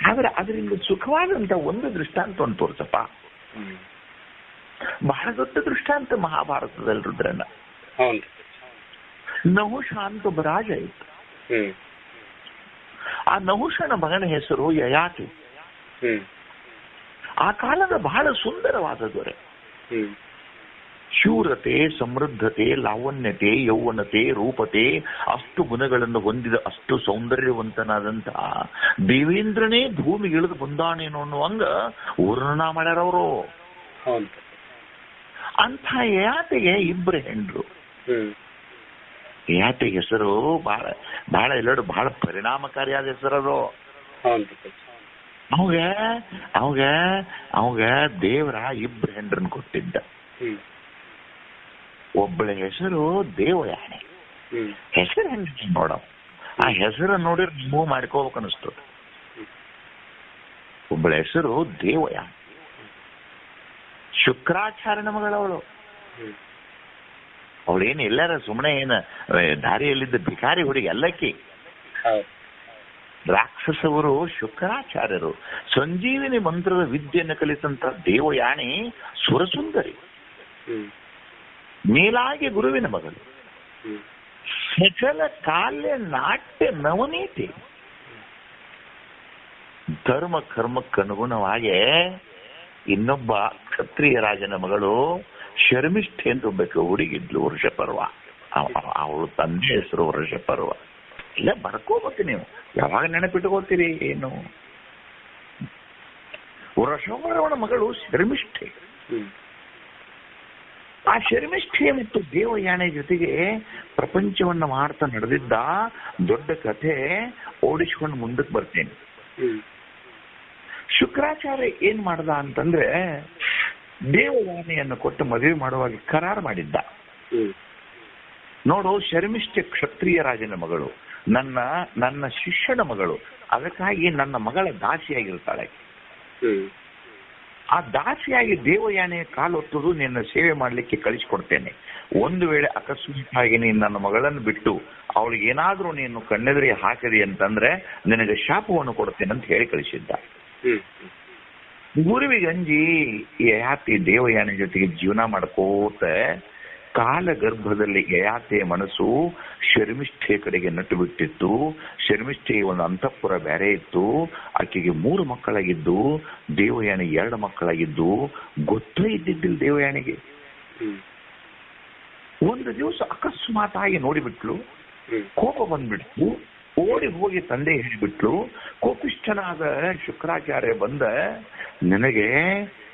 ಆದ್ರೆ ಅದರಿಂದ ಸುಖವಾದಂತ ಒಂದು ದೃಷ್ಟಾಂತವನ್ನು ತೋರ್ಸಪ್ಪ. ಬಹಳ ದೊಡ್ಡ ದೃಷ್ಟಾಂತ ಮಹಾಭಾರತದಲ್ಲಿ ರುದ್ರನ. ನಹುಷ ಅಂತ ಒಬ್ಬ ರಾಜ ಇತ್ತು. ಆ ನಹುಷನ ಮಗನ ಹೆಸರು ಯಯಾತಿ. ಆ ಕಾಲದ ಬಹಳ ಸುಂದರವಾದ ದೊರೆ. ಶೂರತೆ, ಸಮೃದ್ಧತೆ, ಲಾವಣ್ಯತೆ, ಯೌವನತೆ, ರೂಪತೆ, ಅಷ್ಟು ಗುಣಗಳನ್ನು ಹೊಂದಿದ ಅಷ್ಟು ಸೌಂದರ್ಯವಂತನಾದಂತಹ ದೇವೇಂದ್ರನೇ ಭೂಮಿಗೆ ಇಳಿದು ಬಂದಾನೇನೋ ಅನ್ನುವಂಗ ವರ್ಣನ ಮಾಡ್ಯಾರವರು. ಅಂಥ ಯಯಾತಿಗೆ 2 ಹೆಂಡ್ರು. ಯಯಾತಿ ಹೆಸರು ಬಹಳ ಎಲ್ಲರೂ ಬಹಳ ಪರಿಣಾಮಕಾರಿಯಾದ ಹೆಸರದು. ಅವಾಗ ದೇವರ 2 ಹೆಂಡ್ರನ್ ಕೊಟ್ಟಿದ್ದ. ಒಬ್ಬಳ ಹೆಸರು ದೇವಯಾನಿ. ಹೆಸರು ಹೆಂಗ ನೋಡ, ಆ ಹೆಸರು ನೋಡಿದ್ರೆ ಮೂವ್ ಮಾಡ್ಕೋಬೇಕು ಅನಿಸ್ತು. ಒಬ್ಬಳ ಹೆಸರು ದೇವಯಾನಿ, ಶುಕ್ರಾಚಾರ್ಯನ ಮಗಳವಳು. ಅವಳೇನು ಎಲ್ಲಾರ ಸುಮ್ಮನೆ ಏನ ದಾರಿಯಲ್ಲಿದ್ದ ಭಿಕಾರಿ ಹುಡುಗಿ ಅಲ್ಲಕ್ಕಿ. ರಾಕ್ಷಸವರು ಶುಕ್ರಾಚಾರ್ಯರು. ಸಂಜೀವಿನಿ ಮಂತ್ರದ ವಿದ್ಯೆಯನ್ನು ಕಲಿತಂತ ದೇವಯಾನಿ ಸುರಸುಂದರಿ, ಮೇಲಾಗಿ ಗುರುವಿನ ಮಗಳು, ಸಕಲ ಕಾಲ್ಯ ನಾಟ್ಯ ನವನೀತಿ. ಧರ್ಮ ಕರ್ಮಕ್ಕನುಗುಣವಾಗಿ ಇನ್ನೊಬ್ಬ ಕ್ಷತ್ರಿಯ ರಾಜನ ಮಗಳು ಶರ್ಮಿಷ್ಠೆ ಅಂತ ಒಬ್ಬಕ್ಕೆ ಹುಡುಗಿದ್ಲು, ವೃಷಪರ್ವ. ಅವಳು ತಂದೆ ಹೆಸರು ವೃಷಪರ್ವ. ಇಲ್ಲ ಬರ್ಕೋಬೇಕು ನೀವು, ಯಾವಾಗ ನೆನಪಿಟ್ಕೋತೀರಿ ಏನು? ವೃಷಪರ್ವನ ಮಗಳು ಶರ್ಮಿಷ್ಠೆ. ಆ ಶರ್ಮಿಷ್ಠೆ ಮತ್ತು ದೇವಯಾನೆ ಜೊತೆಗೆ ಪ್ರಪಂಚವನ್ನ ಮಾಡ್ತಾ ನಡೆದಿದ್ದ ದೊಡ್ಡ ಕಥೆ ಓಡಿಸ್ಕೊಂಡು ಮುಂದಕ್ಕೆ ಬರ್ತೇನೆ. ಶುಕ್ರಾಚಾರ್ಯ ಏನ್ ಮಾಡ್ದ ಅಂತಂದ್ರೆ ದೇವಯಾನೆಯನ್ನು ಕೊಟ್ಟು ಮದುವೆ ಮಾಡುವಾಗ ಕರಾರು ಮಾಡಿದ್ದ. ನೋಡು, ಶರ್ಮಿಷ್ಠೆ ಕ್ಷತ್ರಿಯ ರಾಜನ ಮಗಳು, ನನ್ನ ಶಿಷ್ಯನ ಮಗಳು, ಅದಕ್ಕಾಗಿ ನನ್ನ ಮಗಳ ದಾಸಿಯಾಗಿರ್ತಾಳೆ. ಆ ದಾಸಿಯಾಗಿ ದೇವಯಾನೆಯ ಕಾಲೊತ್ತದು ನಿನ್ನ ಸೇವೆ ಮಾಡ್ಲಿಕ್ಕೆ ಕಳಿಸಿಕೊಡ್ತೇನೆ. ಒಂದು ವೇಳೆ ಅಕಸ್ಮಾತ್ತಾಗಿ ನೀನು ನನ್ನ ಮಗಳನ್ನು ಬಿಟ್ಟು ಅವಳಿಗೆ ಏನಾದ್ರೂ ನೀನು ಕಣ್ಣೆದುರಿಗೆ ಹಾಕಿದಿ ಅಂತಂದ್ರೆ ನಿನಗೆ ಶಾಪವನ್ನು ಕೊಡ್ತೇನೆ ಅಂತ ಹೇಳಿ ಕಳಿಸಿದ್ದ. ಗುರುವಿಗೆ ಅಂಜಿ ಯಯಾತಿ ದೇವಯಾನಿ ಜೊತೆಗೆ ಜೀವನ ಮಾಡ್ಕೋತ ಕಾಲ ಗರ್ಭದಲ್ಲಿ ಯಯಾತಿಯ ಮನಸ್ಸು ಶರ್ಮಿಷ್ಠೆಯ ಕಡೆಗೆ ನಟ್ಟು ಬಿಟ್ಟಿತ್ತು. ಶರ್ಮಿಷ್ಠೆಯ ಒಂದು ಅಂತಃಪುರ ಬೇರೆ ಇತ್ತು. ಆಕೆಗೆ 3 ಮಕ್ಕಳಾಗಿದ್ದು, ದೇವಯಾನಿ 2 ಮಕ್ಕಳಾಗಿದ್ದು. ಗೊತ್ತೇ ಇದ್ದಿದ್ದಿಲ್ಲ ದೇವಯಾನಿಗೆ. ಒಂದು ದಿವಸ ಅಕಸ್ಮಾತ್ ಆಗಿ ನೋಡಿಬಿಟ್ಲು, ಕೋಪ ಬಂದ್ಬಿಟ್ಲು. ಓಡಿ ಹೋಗಿ ತಂದೆ ಹೇಳಿಬಿಟ್ಲು. ಕೋಪಿಷ್ಠನಾದ ಶುಕ್ರಾಚಾರ್ಯ ಬಂದ,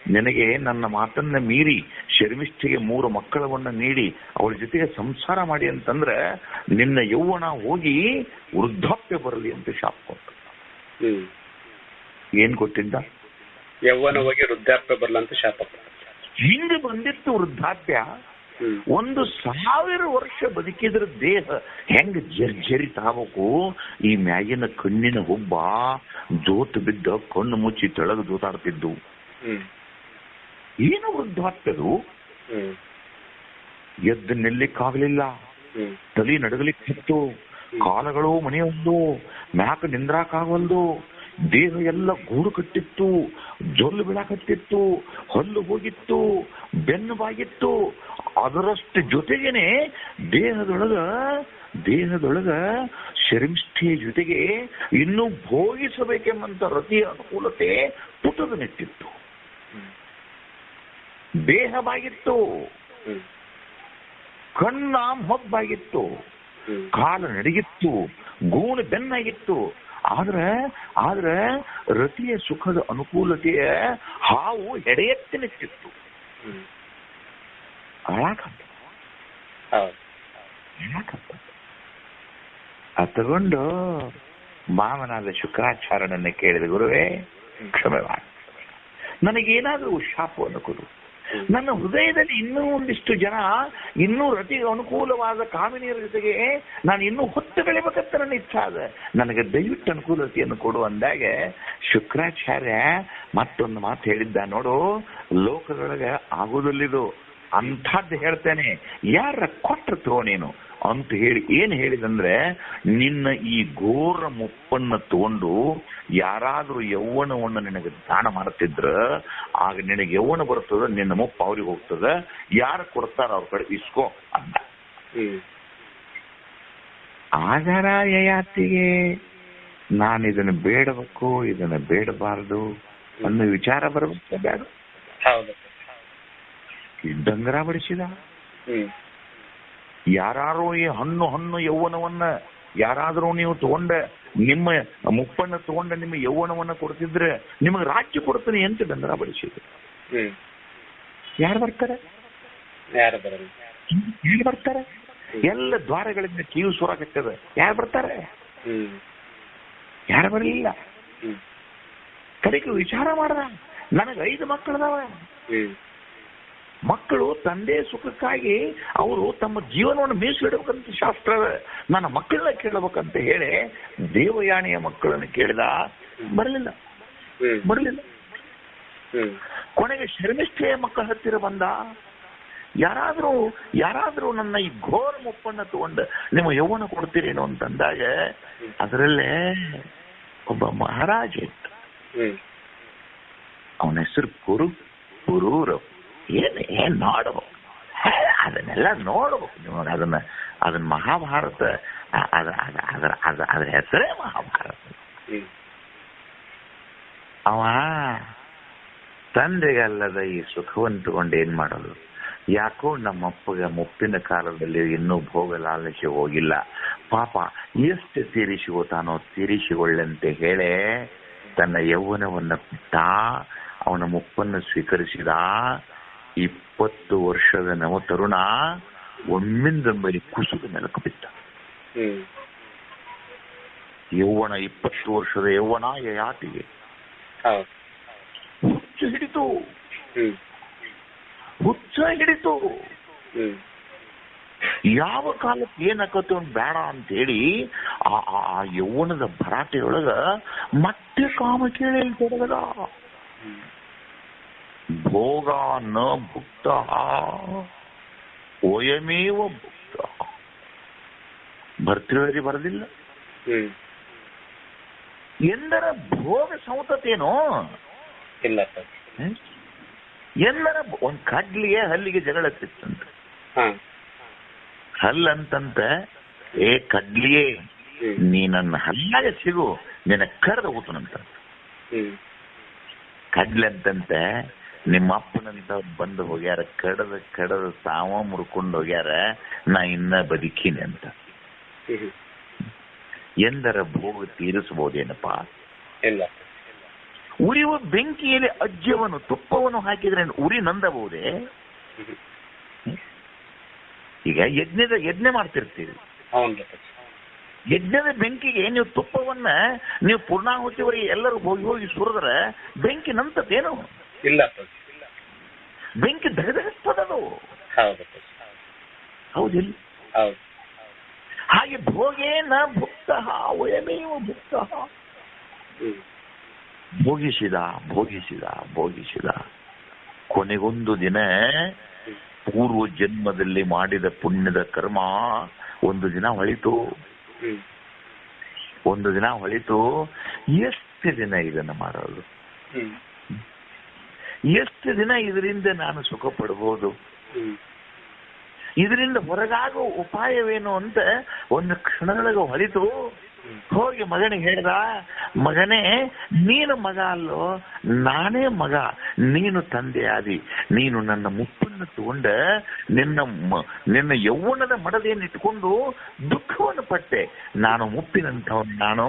ನಿನಗೆ ನನ್ನ ಮಾತನ್ನ ಮೀರಿ ಶರ್ಮಿಷ್ಠೆಗೆ 3 ಮಕ್ಕಳವನ್ನ ನೀಡಿ ಅವಳ ಜೊತೆಗೆ ಸಂಸಾರ ಮಾಡಿ ಅಂತಂದ್ರೆ ನಿನ್ನ ಯೌವನ ಹೋಗಿ ವೃದ್ಧಾಪ್ಯ ಬರಲಿ ಅಂತ ಶಾಪ ಕೊಟ್ಟ. ಏನ್ ಕೊಟ್ಟಿದ್ದ? ಯೌವನ ಹೋಗಿ ವೃದ್ಧಾಪ್ಯ ಬರಲ್ಲ ಅಂತ ಶಾಪ. ಹಿಂದೆ ಬಂದಿತ್ತು ವೃದ್ಧಾಪ್ಯ, 1,000 ವರ್ಷ ಬದುಕಿದ್ರ ದೇಹ ಹೆಂಗ್ ಜರ್ಜರಿತಾಗಬೇಕು. ಈ ಮ್ಯಾಗಿನ ಕಣ್ಣಿನ ಹುಬ್ಬ ಜೋತ್ ಬಿದ್ದ ಕಣ್ಣು ಮುಚ್ಚಿ ತೆಳಗ ಜೋತಾಡ್ತಿದ್ದು. ಏನು ವೃದ್ಧಾಪ್ಯದು. ಎದ್ದು ನಿಲ್ಲಿಕ್ಕಾಗಲಿಲ್ಲ, ತಲೆ ನಡಗಲಿಕ್ಕಿತ್ತು, ಕಾಲಗಳು ಮನೆಯೊಂದು, ಮ್ಯಾಕ ನಿಂದ್ರಾಕಾಗಲ್ದು, ದೇಹ ಎಲ್ಲ ಗೂಡು ಕಟ್ಟಿತ್ತು, ಜೊಲ್ಲು ಬೀಳಾಕತ್ತಿತ್ತು, ಹಲ್ಲು ಹೋಗಿತ್ತು, ಬೆನ್ನು ಬಾಗಿತ್ತು. ಅದರಷ್ಟು ಜೊತೆಗೇನೆ ದೇಹದೊಳಗ ಶರ್ಮಿಷ್ಠೆಯ ಜೊತೆಗೆ ಇನ್ನೂ ಭೋಗಿಸಬೇಕೆಂಬಂತ ರತಿಯ ಅನುಕೂಲತೆ ಪುಟದ ನೆಟ್ಟಿತ್ತು. ದೇಹ ಬಾಗಿತ್ತು, ಕಣ್ಣ ಮೊಬ್ಬಾಗಿತ್ತು, ಕಾಲ ನಡಿಗಿತ್ತು, ಗೂಣು ಬೆನ್ನಾಗಿತ್ತು. ಆದ್ರೆ ರತಿಯ ಸುಖದ ಅನುಕೂಲತೆಯ ಹಾವು ಎಡೆಯೆತ್ತಿ ನಿಂತಿತ್ತು. ತಗೊಂಡು ಮಾವನಾದ ಶುಕ್ರಾಚಾರ್ಯನನ್ನ ಕೇಳಿದ, ಗುರುವೇ ಕ್ಷಮೆ ಮಾಡಿ, ನನಗೇನಾದ್ರೂ ಶಾಪವನ್ನು ಕೊಡು. ನನ್ನ ಹೃದಯದಲ್ಲಿ ಇನ್ನೂ ಒಂದಿಷ್ಟು ಜನ ಇನ್ನೂ ರತಿ ಅನುಕೂಲವಾದ ಕಾಮಿನಿಯರ ಜೊತೆಗೆ ನಾನು ಇನ್ನೂ ಹೊತ್ತು ಬೆಳಿಬೇಕಂತ ನನ್ನ ಇಚ್ಛೆ ಅದ, ನನಗೆ ದಯವಿಟ್ಟು ಅನುಕೂಲತೆಯನ್ನು ಕೊಡು ಅಂದಾಗ ಶುಕ್ರಾಚಾರ್ಯ ಮತ್ತೊಂದು ಮಾತು ಹೇಳಿದ್ದ, ನೋಡು, ಲೋಕದೊಳಗೆ ಆಗುವುದಿಲ್ಲಿದು, ಅಂಥದ್ದು ಹೇಳ್ತೇನೆ, ಯಾರ ಕೊಟ್ರ ತಗೋ ನೀನು ಅಂತ ಹೇಳಿ ಏನ್ ಹೇಳಿದಂದ್ರೆ, ನಿನ್ನ ಈ ಘೋರ ಮುಪ್ಪನ್ನ ತಗೊಂಡು ಯಾರಾದ್ರೂ ಯೌವನವನ್ನು ನಿನಗೆ ದಾನ ಮಾಡ್ತಿದ್ರ ಆಗ ನಿನಗೆ ಯೌವನ ಬರ್ತದ, ನಿನ್ನ ಮುಪ್ಪ ಅವ್ರಿಗೆ ಹೋಗ್ತದ, ಯಾರು ಕೊಡ್ತಾರ ಅವ್ರ ಕಡೆ ಇಸ್ಕೋ ಅಂದ. ಆಗಾರ ಯಯಾತಿಗೆ ನಾನು ಇದನ್ನ ಬೇಡಬೇಕು, ಇದನ್ನ ಬೇಡಬಾರದು ಅನ್ನೋ ವಿಚಾರ ಬರಬೇಕು. ಬೇಡ, ಡಂಗರ ಬಡಿಸಿದ. ಯಾರು ಈ ಹಣ್ಣು ಯೌವನವನ್ನ ಯಾರಾದ್ರೂ ನೀವು ತಗೊಂಡ, ನಿಮ್ಮ ಮುಪ್ಪನ್ನ ತಗೊಂಡ ನಿಮ್ಮ ಯೌವನವನ್ನ ಕೊಡ್ತಿದ್ರೆ ನಿಮಗೆ ರಾಜ್ಯ ಕೊಡ್ತೀನಿ ಅಂತ ಡಂಗರ ಬಡಿಸಿದ್ರು. ಯಾರು ಬರ್ತಾರೆ? ಎಲ್ಲ ದ್ವಾರಗಳಿಂದ ಕಿವಿ ಸುರಾಕತ್ತದ. ಯಾರು ಬರ್ತಾರೆ? ಯಾರು ಬರಲಿಲ್ಲ. ಕಡೆಗೆ ವಿಚಾರ ಮಾಡ್ದ, ನನಗೆ 5 ಮಕ್ಕಳದಾವ. ಮಕ್ಕಳು ತಂದೆ ಸುಖಕ್ಕಾಗಿ ಅವರು ತಮ್ಮ ಜೀವನವನ್ನು ಮೀಸಲಿಡಬೇಕಂತ ಶಾಸ್ತ್ರ, ನನ್ನ ಮಕ್ಕಳನ್ನ ಕೇಳಬೇಕಂತ ಹೇಳಿ ದೇವಯಾನಿಯ ಮಕ್ಕಳನ್ನು ಕೇಳಿದ. ಬರಲಿಲ್ಲ. ಕೊನೆಗೆ ಶರ್ಮಿಷ್ಠೆಯ ಮಕ್ಕಳ ಹತ್ತಿರ ಬಂದ. ಯಾರಾದ್ರೂ ನನ್ನ ಈ ಘೋರ ಮುಪ್ಪನ್ನ ತಗೊಂಡು ನಿಮ್ಮ ಯೌವನ ಕೊಡ್ತೀರೇನೋ ಅಂತಂದಾಗ ಅದರಲ್ಲೇ ಒಬ್ಬ ಮಹಾರಾಜ ಇತ್ತು. ಅವನ ಹೆಸರು ಪುರೂರವ್. ಏನ್ ನೋಡ್ಬೇಕು, ಅದನ್ನೆಲ್ಲ ನೋಡ್ಬೇಕು ನೀವು. ಅದನ್ನ ಮಹಾಭಾರತ, ಅದ್ರ ಹೆಸರೇ ಮಹಾಭಾರತ. ಅವ ತಂದೆಗಲ್ಲದ ಈ ಸುಖವನ್ನು ತಗೊಂಡು ಏನ್ ಮಾಡೋದು, ಯಾಕೋ ನಮ್ಮಪ್ಪಗ ಮುಪ್ಪಿನ ಕಾಲದಲ್ಲಿ ಇನ್ನೂ ಭೋಗ ಲಾಲಸೆ ಹೋಗಿಲ್ಲ, ಪಾಪ ಎಷ್ಟು ತೀರಿಸಿಗೋತಾನೋ ತೀರಿಸಿಕೊಳ್ಳಂತೆ ಹೇಳಿ ತನ್ನ ಯೌವನವನ್ನ ಬಿಟ್ಟ, ಅವನ ಮುಪ್ಪನ್ನು ಸ್ವೀಕರಿಸಿದ. 20 ವರ್ಷದ ನವ ತರುಣ ಒಮ್ಮಿಂದಂಬಲಿ ಕುಸಿದು ನೆಲಕ್ಕೆ ಬಿದ್ದ. ಯೌವನ 20 ವರ್ಷದ ಯೌವನ ಯಯಾತಿಗೆ ಹುಚ್ಚು ಹಿಡಿತು. ಯಾವ ಕಾಲಕ್ಕೆ ಏನಾಕತ್ತು ಬೇಡ ಅಂತೇಳಿ ಆ ಯೌವನದ ಭರಾಟೆಯೊಳಗ ಮತ್ತೆ ಕಾಮ ಕೇಳಿ ತೊಡಗದ. ಭೋಗ ನ ಭುಕ್ತ ಓಯಮೇವ ಭುಕ್ತ. ಭರ್ತೃಹರಿ ಬರದಿಲ್ಲ. ಎಂದರ ಭೋಗ ಸಂತತೇನೋ ಇಲ್ಲ. ಎಂದರ ಒಂದ್ ಕಡ್ಲಿಗೆ ಹಲ್ಲಿಗೆ ಜಗಳ ಹತ್ತಿತ್ತಂತ. ಹಲ್ಲಂತಂತ, ಏ ಕಡ್ಲಿಯೇ, ನೀ ನನ್ನ ಹಲ್ಲಾಗ ಸಿಗು, ನಿನ್ನ ಕಡ್ದ ಊತನಂತ. ಕಡ್ಲಂತಂತೆ, ನಿಮ್ಮ ಅಪ್ಪನಂತ ಬಂದು ಹೋಗ್ಯಾರ, ಕಡದ ಸಾವ ಮುರ್ಕೊಂಡು ಹೋಗ್ಯಾರ, ನಾ ಇನ್ನ ಬದುಕೀನಿ ಅಂತ. ಎಂದರ ಭೋಗ ತೀರಿಸಬಹುದೇನಪ್ಪ? ಇಲ್ಲ. ಉರಿಯುವ ಬೆಂಕಿಯಲ್ಲಿ ಅಜ್ಜವನ್ನು ತುಪ್ಪವನ್ನು ಹಾಕಿದ್ರೆ ಉರಿ ನಂದಬಹುದೇ? ಈಗ ಯಜ್ಞ ಮಾಡ್ತಿರ್ತೀವಿ, ಯಜ್ಞದ ಬೆಂಕಿಗೆ ನೀವು ತುಪ್ಪವನ್ನ ನೀವು ಪೂರ್ಣಾಹುತಿವರೆಗೆ ಎಲ್ಲರೂ ಹೋಗಿ ಸುರಿದ್ರೆ ಬೆಂಕಿ ನಂತದೇನು? ಇಲ್ಲ. ಬೆಂಕಿ ದಗದಗಸ್ತದದು. ಹೌದಿಲ್ಲ? ಹೌದು. ಹಾಗೆ ಭೋಗೇನ ಭುಕ್ತ ವಯಮೇವ ಭುಕ್ತ. ಭೋಗಿಸಿದ ಭೋಗಿಸಿದ ಭೋಗಿಸಿದ ಕೊನೆಗೊಂದು ದಿನ ಪೂರ್ವ ಜನ್ಮದಲ್ಲಿ ಮಾಡಿದ ಪುಣ್ಯದ ಕರ್ಮ ಒಂದು ದಿನ ಹೊಳಿತು. ಒಂದು ದಿನ ಹೊಳಿತು. ಎಷ್ಟು ದಿನ ಇದನ್ನು ಮಾಡೋದು? ಎಷ್ಟು ದಿನ ಇದರಿಂದ ನಾನು ಸುಖ ಪಡ್ಬೋದು? ಇದರಿಂದ ಹೊರಗಾಗೋ ಉಪಾಯವೇನು ಅಂತ ಒಂದು ಕ್ಷಣದೊಳಗೆ ಹೊಳಿತು. ಹೋಗಿ ಮಗನಿಗೆ ಹೇಳ್ದ, ಮಗನೇ, ನೀನು ಮಗ ಅಲ್ಲೋ, ನಾನೇ ಮಗ, ನೀನು ತಂದೆ ಆದಿ. ನೀನು ನನ್ನ ಮುಪ್ಪನ್ನು ತಗೊಂಡ ನಿನ್ನ ಯೌವನದ ಮಡದೆಯನ್ನು ಇಟ್ಕೊಂಡು ದುಃಖವನ್ನು ಪಟ್ಟೆ. ನಾನು ಮುಪ್ಪಿನಂಥವನು, ನಾನು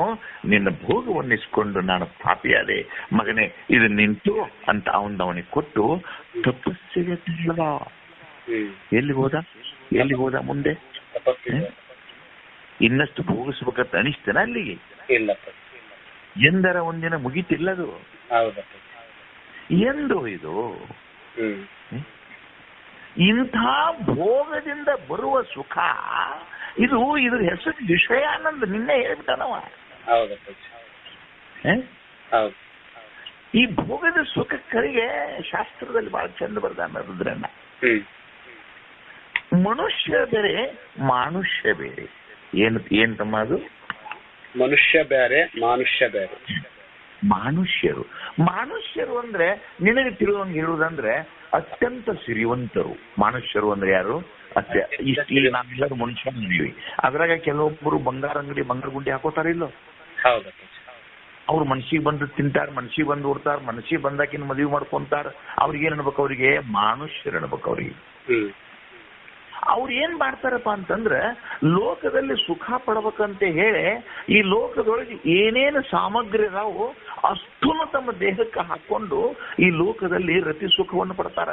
ನಿನ್ನ ಭೋಗವನ್ನಿಸ್ಕೊಂಡು ನಾನು ಪಾಪಿಯಾದೆ. ಮಗನೇ, ಇದು ನಿಂತು ಅಂತ ಅವನಿಗೆ ಕೊಟ್ಟು ತಪಸ್ಸಿಗೆ ತಿಳಿದ. ಎಲ್ಲಿ ಹೋದ ಮುಂದೆ? ಇನ್ನಷ್ಟು ಭೋಗಿಸ್ಬೇಕಂತ ಅನಿಸ್ತೇನ ಅಲ್ಲಿಗೆ? ಇಲ್ಲ. ಎಂದರ ಒಂದಿನ ಮುಗಿತಿಲ್ಲದು. ಎಂದು ಇದು ಇಂಥ ಭೋಗದಿಂದ ಬರುವ ಸುಖ, ಇದ್ರ ಹೆಸರು ವಿಷಯಾನಂದ. ನಿನ್ನೆ ಹೇಳ್ಬಿಟ್ಟನವ. ಈ ಭೋಗದ ಸುಖಗಳಿಗೆ ಶಾಸ್ತ್ರದಲ್ಲಿ ಬಹಳ ಚಂದ ಬರ್ದಾನ ರುದ್ರಣ್ಣ. ಮನುಷ್ಯ ಬೇರೆ, ಮಾನುಷ್ಯ ಬೇರೆ. ಏನ್ ತಮ್ಮ ಅದು? ಮನುಷ್ಯ ಬೇರೆ, ಮಾನುಷ್ಯ ಬೇರೆ. ಮಾನುಷ್ಯರು ಅಂದ್ರೆ ನಿನಗೆ ತಿಳಿದಂಗೆ ಹೇಳುವುದಂದ್ರೆ ಅತ್ಯಂತ ಸಿರಿವಂತರು. ಮಾನುಷ್ಯರು ಅಂದ್ರೆ ಯಾರು? ಇಲ್ಲಿ ನಾವೆಲ್ಲರೂ ಮನುಷ್ಯ ಅಂತೀವಿ. ಅದ್ರಾಗ ಕೆಲವೊಬ್ಬರು ಬಂಗಾರ ಅಂಗಡಿ ಬಂಗಾರ ಗುಂಡಿ ಹಾಕೋತಾರ ಇಲ್ಲೋ? ಅವ್ರು ಮನ್ಸಿಗೆ ಬಂದು ತಿಂತಾರ, ಮನ್ಸಿಗೆ ಬಂದು ಓಡ್ತಾರ, ಮನ್ಸಿಗೆ ಬಂದಾಕಿನ ಮದುವೆ ಮಾಡ್ಕೊಂತಾರ. ಅವ್ರಿಗೆ ಏನ್ ಅನ್ಬೇಕು? ಅವ್ರಿಗೆ ಮಾನುಷ್ಯರು ಅನ್ಬೇಕು. ಅವ್ರಿಗೆ ಅವ್ರು ಏನ್ ಮಾಡ್ತಾರಪ್ಪ ಅಂತಂದ್ರೆ, ಲೋಕದಲ್ಲಿ ಸುಖ ಪಡ್ಬೇಕಂತ ಹೇಳಿ ಈ ಲೋಕದೊಳಗೆ ಏನೇನು ಸಾಮಗ್ರಿ ಅದಾವು ಅಷ್ಟನ್ನು ತಮ್ಮ ದೇಹಕ್ಕೆ ಹಾಕೊಂಡು ಈ ಲೋಕದಲ್ಲಿ ರತಿ ಸುಖವನ್ನು ಪಡ್ತಾರ.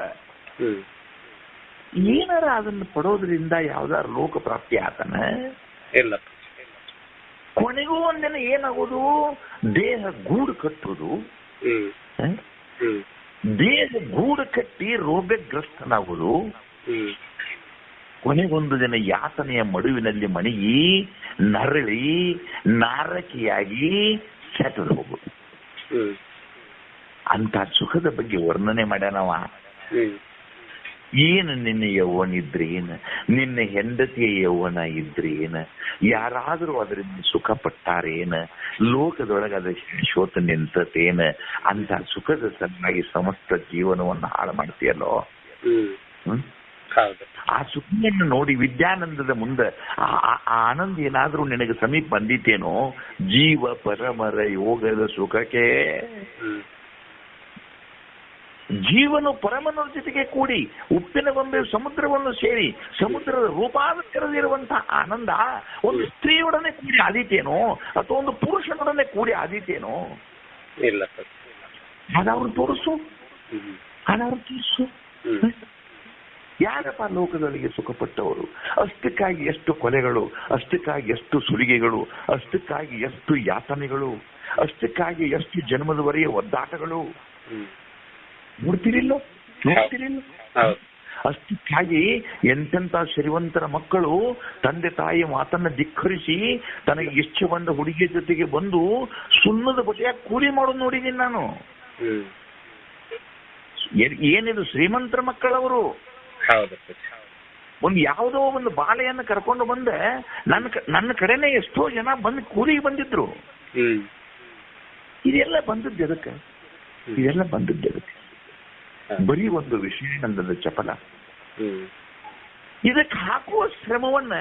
ಏನಾರ ಅದನ್ನು ಪಡೋದ್ರಿಂದ ಯಾವ್ದಾರ ಲೋಕ ಪ್ರಾಪ್ತಿ ಆತನ? ಇಲ್ಲ. ಕೊನೆಗೂ ಒಂದಿನ ಏನಾಗೋದು? ದೇಹ ಗೂಡು ಕಟ್ಟುವುದು. ದೇಹ ಗೂಡು ಕಟ್ಟಿ ರೋಗಗ್ರಸ್ತನಾಗುವುದು. ಕೊನೆಗೊಂದು ದಿನ ಯಾತನೆಯ ಮಡುವಿನಲ್ಲಿ ಮಣಿಗಿ ನರಳಿ ನಾರಕಿಯಾಗಿ ಸೆಟದು ಹೋಗುದು. ಅಂತ ಸುಖದ ಬಗ್ಗೆ ವರ್ಣನೆ ಮಾಡ್ಯಾನವ. ಏನು ನಿನ್ನ ಯೌವನ ಇದ್ರೇನ, ನಿನ್ನ ಹೆಂಡತಿಯ ಯೌವನ ಇದ್ರೇನ, ಯಾರಾದರೂ ಅದರಿಂದ ಸುಖ ಪಟ್ಟಾರೇನ, ಲೋಕದೊಳಗೆ ಅದ ಶಾಶ್ವತ ನಿಂತತೇನ, ಅಂತ ಸುಖದ ಸಲುವಾಗಿ ಸಮಸ್ತ ಜೀವನವನ್ನು ಹಾಳು ಮಾಡ್ತೀಯಲ್ಲೋ. ಆ ಸುಖವನ್ನು ನೋಡಿ ವಿದ್ಯಾನಂದದ ಮುಂದೆ ಆ ಆನಂದ ಏನಾದ್ರೂ ನಿನಗೆ ಸಮೀಪ ಬಂದಿತ್ತೇನೋ? ಜೀವ ಪರಮರ ಯೋಗದ ಸುಖಕ್ಕೆ ಜೀವನು ಪರಮನರ ಜೊತೆಗೆ ಕೂಡಿ ಉಪ್ಪಿನ ಗೊಂಬೆ ಸಮುದ್ರವನ್ನು ಸೇರಿ ಸಮುದ್ರದ ರೂಪಾಂತರದಿರುವಂತಹ ಆನಂದ ಒಂದು ಸ್ತ್ರೀಯೊಡನೆ ಕೂಡಿ ಆದೀತೇನೋ ಅಥವಾ ಒಂದು ಪುರುಷನೊಡನೆ ಕೂಡಿ ಆದೀತೇನೋ? ಇಲ್ಲ. ಹಾಗಾದ್ರು ತೋರಿಸು. ಯಾರಪ್ಪ ಲೋಕದೊಳಗೆ ಸುಖಪಟ್ಟವರು? ಅಷ್ಟಕ್ಕಾಗಿ ಎಷ್ಟು ಕೊಲೆಗಳು, ಅಷ್ಟಕ್ಕಾಗಿ ಎಷ್ಟು ಸುಲಿಗೆಗಳು, ಅಷ್ಟಕ್ಕಾಗಿ ಎಷ್ಟು ಯಾತನೆಗಳು, ಅಷ್ಟಕ್ಕಾಗಿ ಎಷ್ಟು ಜನ್ಮದವರೆಗೆ ಒದ್ದಾಟಗಳು. ನೋಡ್ತಿರಿಲ್ಲ? ಅಷ್ಟಕ್ಕಾಗಿ ಎಂತೆಂಥ ಶ್ರೀಮಂತರ ಮಕ್ಕಳು ತಂದೆ ತಾಯಿ ಮಾತನ್ನ ಧಿಕ್ಕರಿಸಿ ತನಗೆ ಇಷ್ಟ ಬಂದ ಹುಡುಗಿಯ ಜೊತೆಗೆ ಬಂದು ಸುಣ್ಣದ ಬಟ್ಟೆಯಾಗಿ ಕೂಲಿ ಮಾಡೋದು ನೋಡಿದ್ದೀನಿ ನಾನು. ಏನಿದು ಶ್ರೀಮಂತರ ಮಕ್ಕಳವರು? ಒಂದು ಯಾವುದೋ ಒಂದು ಬಾಲೆಯನ್ನು ಕರ್ಕೊಂಡು ಬಂದೆ ನನ್ನ ಕಡೆನೆ ಎಷ್ಟೋ ಜನ ಬಂದು ಕೂಲಿಗೆ ಬಂದಿದ್ರು. ಇದೆಲ್ಲ ಬಂದದ್ದು ಎದಕ್ಕೆ? ಬರೀ ಒಂದು ವಿಷಯಾನಂದದ ಚಪಲ. ಇದಕ್ಕೆ ಹಾಕುವ ಶ್ರಮವನ್ನ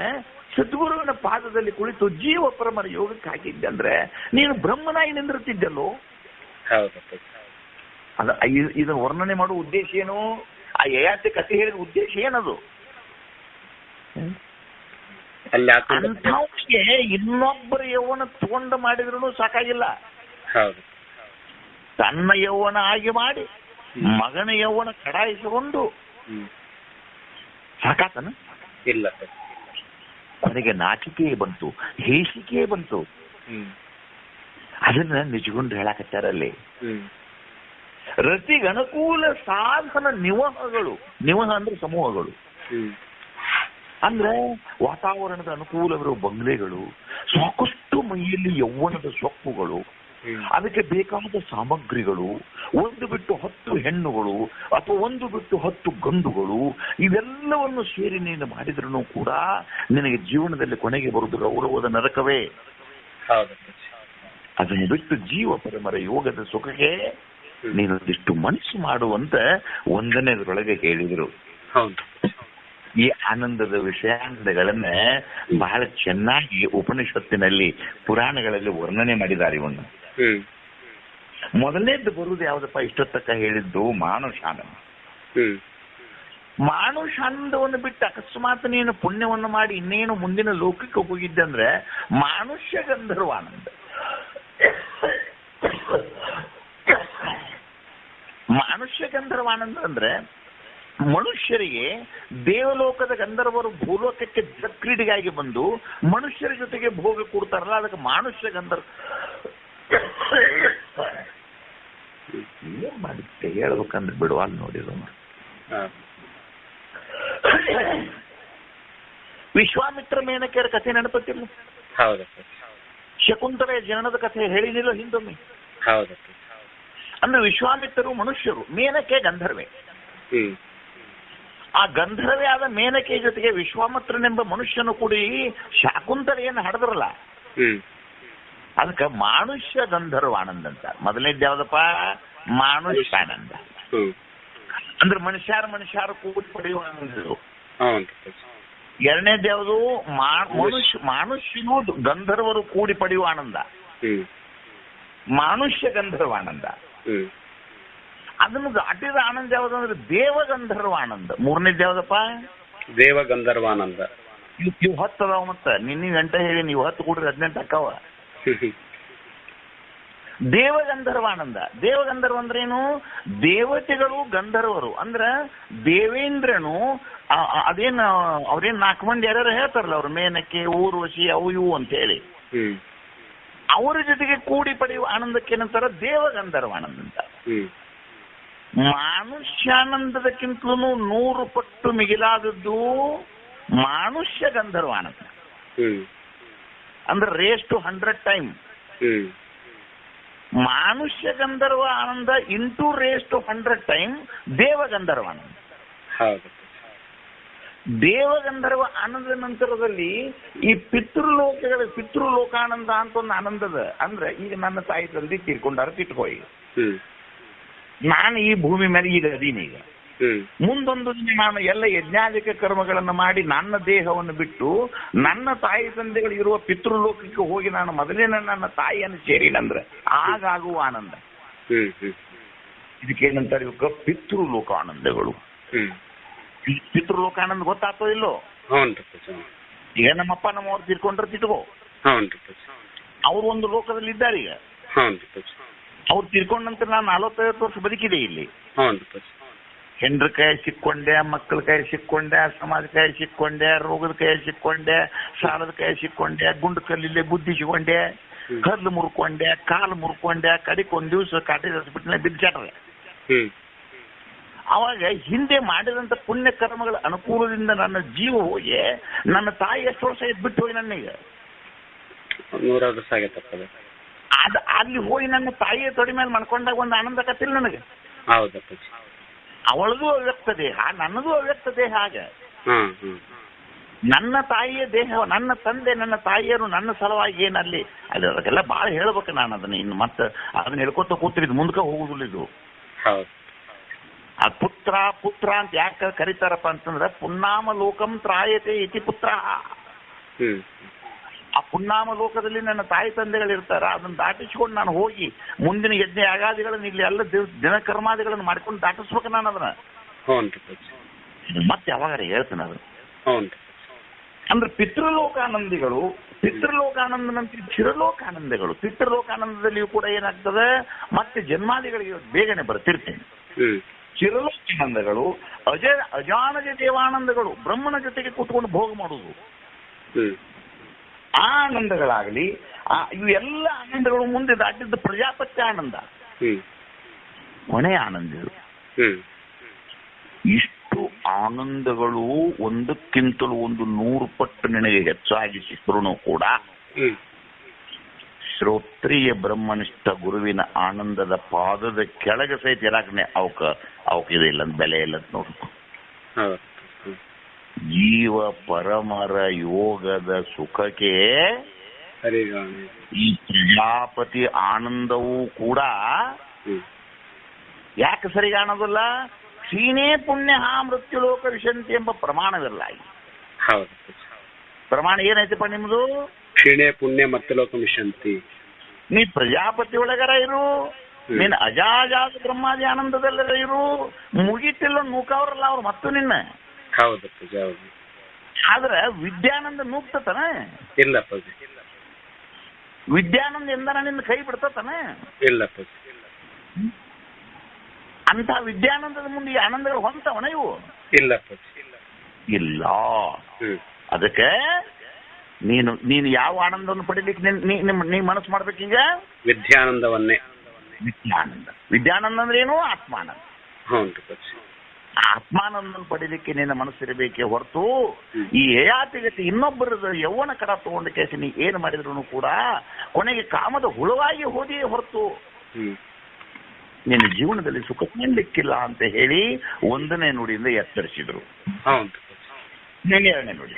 ಸದ್ಗುರುವಿನ ಪಾದದಲ್ಲಿ ಕುಳಿತು ಜೀವ ಪರಮರ ಯೋಗಕ್ಕೆ ಹಾಕಿದ್ದೆ ಅಂದ್ರೆ ನೀನು ಬ್ರಹ್ಮನಾಗಿ ನಿಂದಿರ್ತಿದ್ದಲ್ಲೋ. ಇದನ್ನು ವರ್ಣನೆ ಮಾಡುವ ಉದ್ದೇಶ ಏನು? ಆ ಯಯಾತಿ ಕಥೆ ಹೇಳಿದ ಉದ್ದೇಶ ಏನದು? ಅಂಥವ್ರಿಗೆ ಇನ್ನೊಬ್ಬರ ಯೌವನ ತಗೊಂಡು ಮಾಡಿದ್ರು ಸಾಕಾಗಿಲ್ಲ. ತನ್ನ ಯೌವನ ಆಗಿ ಮಾಡಿ ಮಗನ ಯೌವನ ಕಡಾಯಿಸಿಕೊಂಡು ಸಾಕಾತನ? ಇಲ್ಲ. ಕೊನೆಗೆ ನಾಚಿಕೆ ಬಂತು, ಹೇಸಿಕೆ ಬಂತು. ಅದನ್ನ ನಿಜಗೊಂಡು ಹೇಳಕತ್ತಾರಲ್ಲಿ. ರತಿಗೆ ಅನುಕೂಲ ಸಾಧನ ನಿವಹಗಳು, ನಿವಹ ಅಂದ್ರೆ ಸಮೂಹಗಳು, ಅಂದ್ರೆ ವಾತಾವರಣದ ಅನುಕೂಲವಿರುವ ಬಂಗ್ಲೆಗಳು, ಸಾಕಷ್ಟು ಮೈಯಲ್ಲಿ ಯೌವನದ ಸೊಪ್ಪುಗಳು, ಅದಕ್ಕೆ ಬೇಕಾದ ಸಾಮಗ್ರಿಗಳು, 1 ಬಿಟ್ಟು 10 ಹೆಣ್ಣುಗಳು ಅಥವಾ 1 ಬಿಟ್ಟು 10 ಗಂಡುಗಳು, ಇವೆಲ್ಲವನ್ನು ಸೇರಿ ನೀನು ಮಾಡಿದ್ರೂ ಕೂಡ ನಿನಗೆ ಜೀವನದಲ್ಲಿ ಕೊನೆಗೆ ಬರುವುದು ಗೌರವದ ನರಕವೇ. ಅದನ್ನು ಬಿಟ್ಟು ಜೀವ ಪರಮರ ಯೋಗದ ಸುಖಕ್ಕೆ ನೀನೊಂದಿಷ್ಟು ಮನಸ್ಸು ಮಾಡುವಂತ 1ನೇದರೊಳಗೆ ಹೇಳಿದರು. ಈ ಆನಂದದ ವಿಷಯಾಂಗಗಳನ್ನ ಬಹಳ ಚೆನ್ನಾಗಿ ಉಪನಿಷತ್ತಿನಲ್ಲಿ ಪುರಾಣಗಳಲ್ಲಿ ವರ್ಣನೆ ಮಾಡಿದ್ದಾರೆ. ಇವನು ಮೊದಲನೇದ್ದು ಬರುವುದು ಯಾವ್ದಪ್ಪ ಇಷ್ಟೊತ್ತಕ್ಕ ಹೇಳಿದ್ದು ಮಾನುಷಾನಂದ. ಮಾನುಷಾನಂದವನ್ನು ಬಿಟ್ಟು ಅಕಸ್ಮಾತ್ ನೀನು ಪುಣ್ಯವನ್ನು ಮಾಡಿ ಇನ್ನೇನು ಮುಂದಿನ ಲೋಕಕ್ಕೆ ಹೋಗಿದ್ದೆ ಅಂದ್ರೆ ಮಾನುಷ್ಯ ಗಂಧರ್ವಾನಂದ. ಮಾನುಷ್ಯ ಗಂಧರ್ವಾನಂದ ಅಂದ್ರೆ ಮನುಷ್ಯರಿಗೆ ದೇವಲೋಕದ ಗಂಧರ್ವರು ಭೂಲೋಕಕ್ಕೆ ಕ್ರೀಡೆಗಾಗಿ ಬಂದು ಮನುಷ್ಯರ ಜೊತೆಗೆ ಭೋಗ ಕೊಡ್ತಾರಲ್ಲ, ಅದಕ್ಕೆ ಮಾನುಷ್ಯ ಗಂಧರ್ವ. ಏನ್ ಮಾಡುತ್ತೆ ಹೇಳ್ಬೇಕಂದ್ರೆ ಬಿಡುವ ನೋಡಿದ್ರು. ವಿಶ್ವಾಮಿತ್ರ ಮೇನಕೆಯರ ಕಥೆ ನೆನಪತ್ತಿಲ್ಲ? ಶಕುಂತಲೆಯ ಜನನದ ಕಥೆ ಹೇಳಿನಿಲ್ಲ ಹಿಂದೊಮ್ಮೆ? ಅಂದ್ರೆ ವಿಶ್ವಾಮಿತ್ರರು ಮನುಷ್ಯರು, ಮೇನಕೆ ಗಂಧರ್ವೆ. ಆ ಗಂಧರ್ವೆ ಆದ ಮೇನಕೆ ಜೊತೆಗೆ ವಿಶ್ವಾಮಿತ್ರನೆಂಬ ಮನುಷ್ಯನು ಕೂಡಿ ಶಾಕುಂತಲೆಯನ್ನು ಹಡದ್ರಲ್ಲ, ಅದಕ್ಕೆ ಮಾನುಷ್ಯ ಗಂಧರ್ವಾನಂದ ಅಂತ. ಮೊದಲನೇದು ಯಾವ್ದಪ್ಪ? ಮಾನುಷ್ಯಾನಂದ ಅಂದ್ರೆ ಮನುಷ್ಯರು ಕೂಡಿ ಪಡೆಯುವ ಆನಂದಗಳು. 2ನೇದು ಯಾವುದು? ಮಾನುಷ್ಯನು ಗಂಧರ್ವರು ಕೂಡಿ ಪಡೆಯುವ ಆನಂದ, ಮಾನುಷ್ಯ ಗಂಧರ್ವಾನಂದ. ಅದನ್ನು ದಾಟಿದ ಆನಂದ ಯಾವುದು ಅಂದ್ರೆ ದೇವಗಂಧರ್ವಾನಂದ. 3ನೇದು ಯಾವ್ದಪ್ಪ? ದೇವಗಂಧರ್ವಾನಂದ. ಇವು 10 ಅದಾವ. ಮತ್ತ ನಿನ್ನ ಗಂಟೆ ಹೇಳಿ ನೀವು 10 ಕೂಡ್ರಿ 18 ಅಕ್ಕವ. ದೇವಗಂಧರ್ವಾನಂದ. ದೇವಗಂಧರ್ವ ಅಂದ್ರೇನು? ದೇವತೆಗಳು ಗಂಧರ್ವರು. ಅಂದ್ರ ದೇವೇಂದ್ರನು ಅದೇನು ಅವ್ರೇನ್ 4 ಮಂದಿ ಯಾರ್ಯಾರು ಹೇಳ್ತಾರಲ್ಲ, ಅವ್ರ ಮೇನಕ್ಕೆ, ಊರ್ವಶಿ, ಅವು ಇವು ಅಂತ ಹೇಳಿ, ಅವರ ಜೊತೆಗೆ ಕೂಡಿ ಪಡೆಯುವ ಆನಂದಕ್ಕೇನಂತಾರ? ದೇವಗಂಧರ್ವಾನಂದ ಅಂತ. ಮಾನುಷ್ಯಾನಂದದಕ್ಕಿಂತಲೂ 100 ಪಟ್ಟು ಮಿಗಿಲಾದದ್ದು ಮಾನುಷ್ಯ ಗಂಧರ್ವಾನಂದ. ಅಂದ್ರೆ ರೇಸ್ ಟು 100 ಟೈಮ್. ಮಾನುಷ್ಯ ಗಂಧರ್ವ ಆನಂದ ಇಂಟು ರೇಸ್ ಟು 100 ಟೈಮ್ ದೇವಗಂಧರ್ವಾನಂದ. ದೇವಗಂಧರ್ವ ಆನಂದದ ನಂತರದಲ್ಲಿ ಈ ಪಿತೃಲೋಕಾನಂದ ಅಂತ ಒಂದು ಆನಂದದ. ಅಂದ್ರೆ ಈಗ ನನ್ನ ತಾಯಿ ತಂದೆ ತೀರ್ಕೊಂಡಾರ ತಿಟ್ಕೋ, ಈಗ ನಾನು ಈ ಭೂಮಿ ಮೇಲೆ ಈಗ ಅದೀನಿ. ಈಗ ಮುಂದೊಂದು ದಿನ ನಾನು ಎಲ್ಲ ಯಜ್ಞಾಧಿಕ ಕರ್ಮಗಳನ್ನು ಮಾಡಿ ನನ್ನ ದೇಹವನ್ನು ಬಿಟ್ಟು ನನ್ನ ತಾಯಿ ತಂದೆಗಳು ಇರುವ ಪಿತೃಲೋಕಕ್ಕೆ ಹೋಗಿ ನಾನು ಮೊದಲಿನ ನನ್ನ ತಾಯಿಯನ್ನು ಸೇರಿನಂದ್ರೆ ಆಗಾಗುವ ಆನಂದ. ಇದಕ್ಕೇನಂತಾರೆ? ಇವಕ್ಕ ಪಿತೃಲೋಕಾನಂದಗಳು. ಪಿತೃಲೋಕಾನಂದ ಗೊತ್ತಾಗ್ತೋ ಇಲ್ಲೋ? ಈಗ ನಮ್ಮಪ್ಪ ನಮ್ಮವ್ರು ತಿರ್ಕೊಂಡ್ರೆ ತಿಟ್ಕೋ, ಅವ್ರು ಒಂದು ಲೋಕದಲ್ಲಿ ಇದ್ದಾರೆ. ಈಗ ಅವ್ರು ತಿರ್ಕೊಂಡ ನಂತರ ನಾನು 40-50 ವರ್ಷ ಬದುಕಿದೆ ಇಲ್ಲಿ. ಹೆಂಡ್ರ ಕೈ ಸಿಕ್ಕೊಂಡೆ, ಮಕ್ಕಳ ಕೈ ಸಿಕ್ಕೊಂಡೆ, ಸಮಾಜ ಕೈ ಸಿಕ್ಕೊಂಡೆ, ರೋಗದ ಕೈ ಸಿಕ್ಕೊಂಡೆ, ಸಾಲದ ಕೈ ಸಿಕ್ಕೊಂಡೆ, ಗುಂಡು ಕಲ್ಲಿಲೆ ಗುದ್ದಿಸಿಕೊಂಡೆ, ಕಲ್ಲು ಮುರ್ಕೊಂಡೆ, ಕಾಲು ಮುರ್ಕೊಂಡೆ, ಕಡಿಕ್ 1 ದಿವಸ ಕಾಟೇಜ್ ಹಾಸ್ಪಿಟಲ್ ಬಿದ್ದಾಡ್ರೆ. ಅವಾಗ ಹಿಂದೆ ಮಾಡಿದಂತ ಪುಣ್ಯ ಕರ್ಮಗಳ ಅನುಕೂಲದಿಂದ ನನ್ನ ಜೀವ ಹೋಗಿ ನನ್ನ ತಾಯಿ ಎಷ್ಟು ವರ್ಷ ಬಿಟ್ಟು ಹೋಗಿ ನನಗೆ 100 ವರ್ಷ ಆಗೈತಪ್ಪ. ಅಲ್ಲಿ ಹೋಗಿ ನನ್ನ ತಾಯಿಯ ತೊಡೆ ಮೇಲೆ ಮಾಡ್ಕೊಂಡಾಗ ಒಂದು ಆನಂದ ಕತ್ತಿಲ್ಲ ನನಗೆ. ಅವಳದು ಅವ್ಯಕ್ತ ದೇಹ, ನನ್ನದು ಅವ್ಯಕ್ತ ದೇಹ. ಹಾಗ ನನ್ನ ತಾಯಿಯ ದೇಹ, ನನ್ನ ತಂದೆ, ನನ್ನ ತಾಯಿಯರು ನನ್ನ ಸಲುವಾಗಿ ಏನಲ್ಲಿ ಅಲ್ಲಿ ಅದಕ್ಕೆಲ್ಲ ಭಾಳ ಹೇಳ್ಬೇಕು ನಾನು. ಅದನ್ನ ಇನ್ನು ಮತ್ತೆ ಅದನ್ನ ಹೇಳ್ಕೊತ ಕೂತಿದ್ದು ಮುಂದಕ್ಕೆ ಹೋಗುದಿಲ್ಲ. ಇದು ಆ ಪುತ್ರ ಅಂತ ಯಾಕೆ ಕರೀತಾರಪ್ಪ ಅಂತಂದ್ರೆ ಪುನ್ನಾಮ ಲೋಕಂ ತ್ರಾಯತೆ ಇತಿ ಪುತ್ರ. ಆ ಪುನ್ನಾಮ ಲೋಕದಲ್ಲಿ ನನ್ನ ತಾಯಿ ತಂದೆಗಳು ಇರ್ತಾರ, ಅದನ್ನ ದಾಟಿಸ್ಕೊಂಡು ನಾನು ಹೋಗಿ ಮುಂದಿನ ಯಜ್ಞ ಯಾಗಾದಿಗಳನ್ನು ಇಲ್ಲಿ ಎಲ್ಲ ದಿನಕರ್ಮಾದಿಗಳನ್ನು ಮಾಡ್ಕೊಂಡು ದಾಟಿಸ್ಬೇಕು ನಾನು ಅದನ್ನ. ಮತ್ತೆ ಯಾವಾಗ ಹೇಳ್ತೇನೆ ಅದು. ಅಂದ್ರೆ ಪಿತೃಲೋಕಾನಂದಿಗಳು, ಪಿತೃಲೋಕಾನಂದ ನಂತರ ಚಿರಲೋಕಾನಂದಗಳು. ಪಿತೃಲೋಕಾನಂದದಲ್ಲಿಯೂ ಕೂಡ ಏನಾಗ್ತದೆ, ಮತ್ತೆ ಜನ್ಮಾದಿಗಳಿಗೆ ಬೇಗನೆ ಬರ್ತಿರ್ತೇನೆ. ಚಿರಲೋಕಾನಂದಗಳು ಅಜಾನಜ ದೇವಾನಂದಗಳು, ಬ್ರಹ್ಮನ ಜೊತೆಗೆ ಕೂತ್ಕೊಂಡು ಭೋಗ ಮಾಡುವುದು. ಆ ಆನಂದಗಳಾಗಲಿ, ಇವು ಎಲ್ಲ ಆನಂದಗಳು ಮುಂದೆ ದಾಟಿದ್ದು ಪ್ರಜಾಪತ್ಯ ಆನಂದ, ಕೊನೆಯ ಆನಂದಗಳು. ಇಷ್ಟು ಆನಂದಗಳು ಒಂದಕ್ಕಿಂತಲೂ ಒಂದು 100 ಪಟ್ಟು ನಿನಗೆ ಹೆಚ್ಚಾಗಿ ಸಿಕ್ಕರೂ ಕೂಡ ಶ್ರೋತ್ರಿಯ ಬ್ರಹ್ಮನಿಷ್ಠ ಗುರುವಿನ ಆನಂದದ ಪಾದದ ಕೆಳಗೆ ಸಹಿತ ಇರಾಕನೆ ಅವಕ್ಕೆ ಇದಿಲ್ಲ ಬೆಲೆ ಇಲ್ಲ ಅಂತ ನೋಡ್ಕೊ. ಜೀವ ಪರಮರ ಯೋಗದ ಸುಖಕ್ಕೆ ಈ ಪ್ರಜಾಪತಿ ಆನಂದವೂ ಕೂಡ ಯಾಕೆ ಸರಿ ಕಾಣೋದಿಲ್ಲ? ಕ್ಷೀಣೇ ಪುಣ್ಯ ಮೃತ್ಯುಲೋಕ ವಿಶಂತಿ ಎಂಬ ಪ್ರಮಾಣವಿಲ್ಲ. ಪ್ರಮಾಣ ಏನೈತಪ್ಪ ನಿಮ್ದು? ಕ್ಷೀಣೇ ಪುಣ್ಯ ಮೃತ್ಯುಲೋಕ ವಿಶಂತಿ. ನೀ ಪ್ರಜಾಪತಿ ಒಳಗರ ಇರು, ನೀನ್ ಅಜಾಜಾತ ಬ್ರಹ್ಮಾದಿ ಆನಂದದಲ್ಲರ ಇರು, ಮುಗಿತಿಲ್ಲ ನೂಕವ್ರಲ್ಲ ಅವ್ರು ಮತ್ತು ನಿನ್ನ. ಆದ್ರ ವಿದ್ಯಾನಂದ ನೂಗ್ತತನ ಇಲ್ಲ? ವಿದ್ಯಾನಂದ ಎಂದನ ನಿನ್ನ ಕೈ ಬಿಡ್ತತನ ಇಲ್ಲ? ಅಂತ ವಿದ್ಯಾನಂದದ ಮುಂದೆ ಈ ಆನಂದಗಳು ಹೊಂತವನ ಇವು? ಇಲ್ಲ ಇಲ್ಲ. ಅದಕ್ಕೆ ನೀನು ಯಾವ ಆನಂದವನ್ನು ಪಡಿಲಿಕ್ಕೆ ನೀ ಮನಸ್ಸು ಮಾಡ್ಬೇಕೀಗ? ವಿದ್ಯಾನಂದವನ್ನೇ. ವಿದ್ಯಾನಂದ ಅಂದ್ರೆ ಏನು? ಆತ್ಮಾನಂದ. ಆತ್ಮಾನಂದವನ್ನು ಪಡಿಲಿಕ್ಕೆ ನಿನ್ನ ಮನಸ್ಸಿರಬೇಕೇ ಹೊರತು ಈ ಯಯಾತಿಗತಿ ಇನ್ನೊಬ್ಬರದ ಯೌವನ ಕಡ ತಗೊಂಡ ಕೇಸಿ ನೀ ಏನು ಮಾಡಿದ್ರು ಕೂಡ ಕೊನೆಗೆ ಕಾಮದ ಹುಳುವಾಗಿ ಹೋದಿಯೇ ಹೊರತು ನಿನ್ನ ಜೀವನದಲ್ಲಿ ಸುಖ ಕಾಣಲಿಕ್ಕಿಲ್ಲ ಅಂತ ಹೇಳಿ 1ನೇ ನುಡಿಯಿಂದ ಎತ್ತರಿಸಿದ್ರು. ಎರಡನೇ ನುಡಿ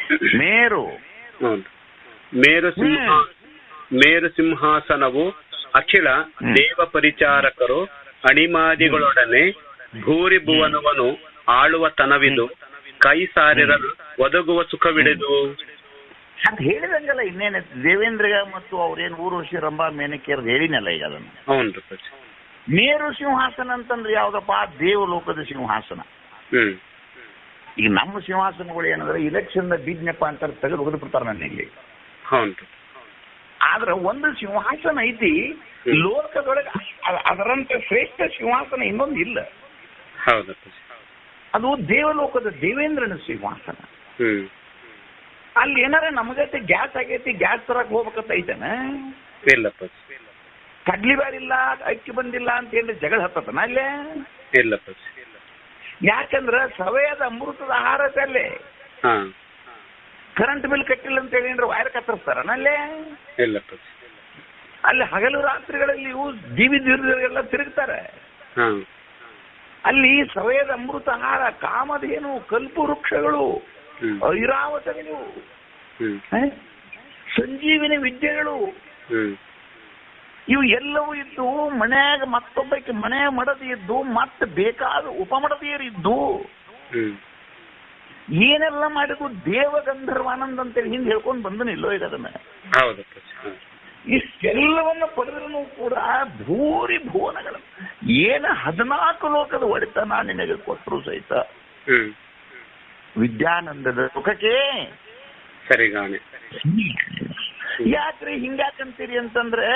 ಮೇರು ಸಿಂಹಾಸನವು ಅಖಿಲ ದೇವ ಪರಿಚಾರಕರು ಅಣಿಮಾದಿಗಳೊಡನೆ ಭೂರಿ ಭುವನವನು ಆಳುವ ತನವಿದು ಕೈ ಸಾರಿರಲು ಒದಗುವ ಸುಖವಿಡೆದು ಅಂತ ಹೇಳಿದಂಗಲ್ಲ. ಇನ್ನೇನ ದೇವೇಂದ್ರಗ ಮತ್ತು ಅವ್ರೇನು ಊರ್ವಶಿ ರಂಭಾ ಮೇನಕೆಯರ್ ಹೇಳಿನಲ್ಲ ಈಗ ಅದನ್ನು. ಮೇರು ಸಿಂಹಾಸನ ಅಂತಂದ್ರೆ ಯಾವ್ದಪ್ಪ? ದೇವಲೋಕದ ಸಿಂಹಾಸನ. ಈಗ ನಮ್ಮ ಸಿಂಹಾಸನಗಳು ಏನಂದ್ರೆ ಇಲೆಕ್ಷನ್ ಬಿದ್ನಪ್ಪ ಅಂತ ತೆಗೆದು ಒಗೆದು ಬಿಡ್ತಾರೆ ನನ್ನ ಇಲ್ಲಿ. ಆದ್ರೆ ಒಂದು ಸಿಂಹಾಸನ ಐತಿ ಲೋಕದೊಳಗೆ, ಅದರಂತ ಶ್ರೇಷ್ಠ ಸಿಂಹಾಸನ ಇನ್ನೊಂದು ಇಲ್ಲ. ಅದು ದೇವಲೋಕದ ದೇವೇಂದ್ರನ ಸಿಂಹಾಸನ. ಅಲ್ಲಿ ಏನಾರ ನಮಗೈತಿ ಗ್ಯಾಸ್ ಆಗೈತಿ, ಗ್ಯಾಸ್ ತರಕ್ ಹೋಗ್ಬೇಕಂತ ಐತನ? ಕಡ್ಲಿ ಬ್ಯಾರಿಲ್ಲ, ಅಕ್ಕಿ ಬಂದಿಲ್ಲ ಅಂತ ಹೇಳಿ ಜಗಳ ಹತ್ತತನ ಅಲ್ಲೇ? ಯಾಕಂದ್ರ ಸವೆಯದ ಅಮೃತದ ಆಹಾರ ಅಲ್ಲೇ. ಕರೆಂಟ್ ಬಿಲ್ ಕಟ್ಟಿಲ್ಲ ಅಂತ ಹೇಳಿ ವೈರ್ ಕತ್ತರಿಸ್ತಾರನ ಅಲ್ಲೇ? ಅಲ್ಲಿ ಹಗಲು ರಾತ್ರಿಗಳಲ್ಲಿ ಇವು ದಿವಿ ದೀರ್ಘೆಲ್ಲ ತಿರುಗ್ತಾರೆ. ಅಲ್ಲಿ ಸವೆಯದ ಅಮೃತ ಆಹಾರ, ಕಾಮಧೇನು, ಕಲ್ಪು ವೃಕ್ಷಗಳು, ಐರಾವತಗಳು, ಸಂಜೀವಿನಿ ವಿದ್ಯೆಗಳು, ಇವು ಎಲ್ಲವೂ ಇದ್ದು ಮನ್ಯಾಗ ಮತ್ತೊಬ್ಬಕ್ಕೆ ಮನೆ ಮಡದಿ ಇದ್ದು ಮತ್ತೆ ಬೇಕಾದ ಉಪಮಡದಿಯರಿದ್ದು ಏನೆಲ್ಲ ಮಾಡಿದ್ರು ದೇವಗಂಧರ್ವಾನಂದ ಅಂತೇಳಿ ಹಿಂದೆ ಹೇಳ್ಕೊಂಡು ಬಂದನಿಲ್ಲೋ ಈಗ ಅದನ್ನ. ಇಷ್ಟೆಲ್ಲವನ್ನು ಪಡೆದ್ರೂ ಕೂಡ ಭೂರಿ ಭುವನಗಳು ಏನ 14 ಲೋಕದ ಒಡೆತನ ನಿನಗೆ ಕೊಟ್ಟರು ಸಹಿತ ವಿದ್ಯಾನಂದದ ಸುಖಕ್ಕೆ ಸರಿಗಾಣೆ. ಯಾಕ್ರಿ ಹಿಂಗ್ಯಾಕಂತೀರಿ ಅಂತಂದ್ರೆ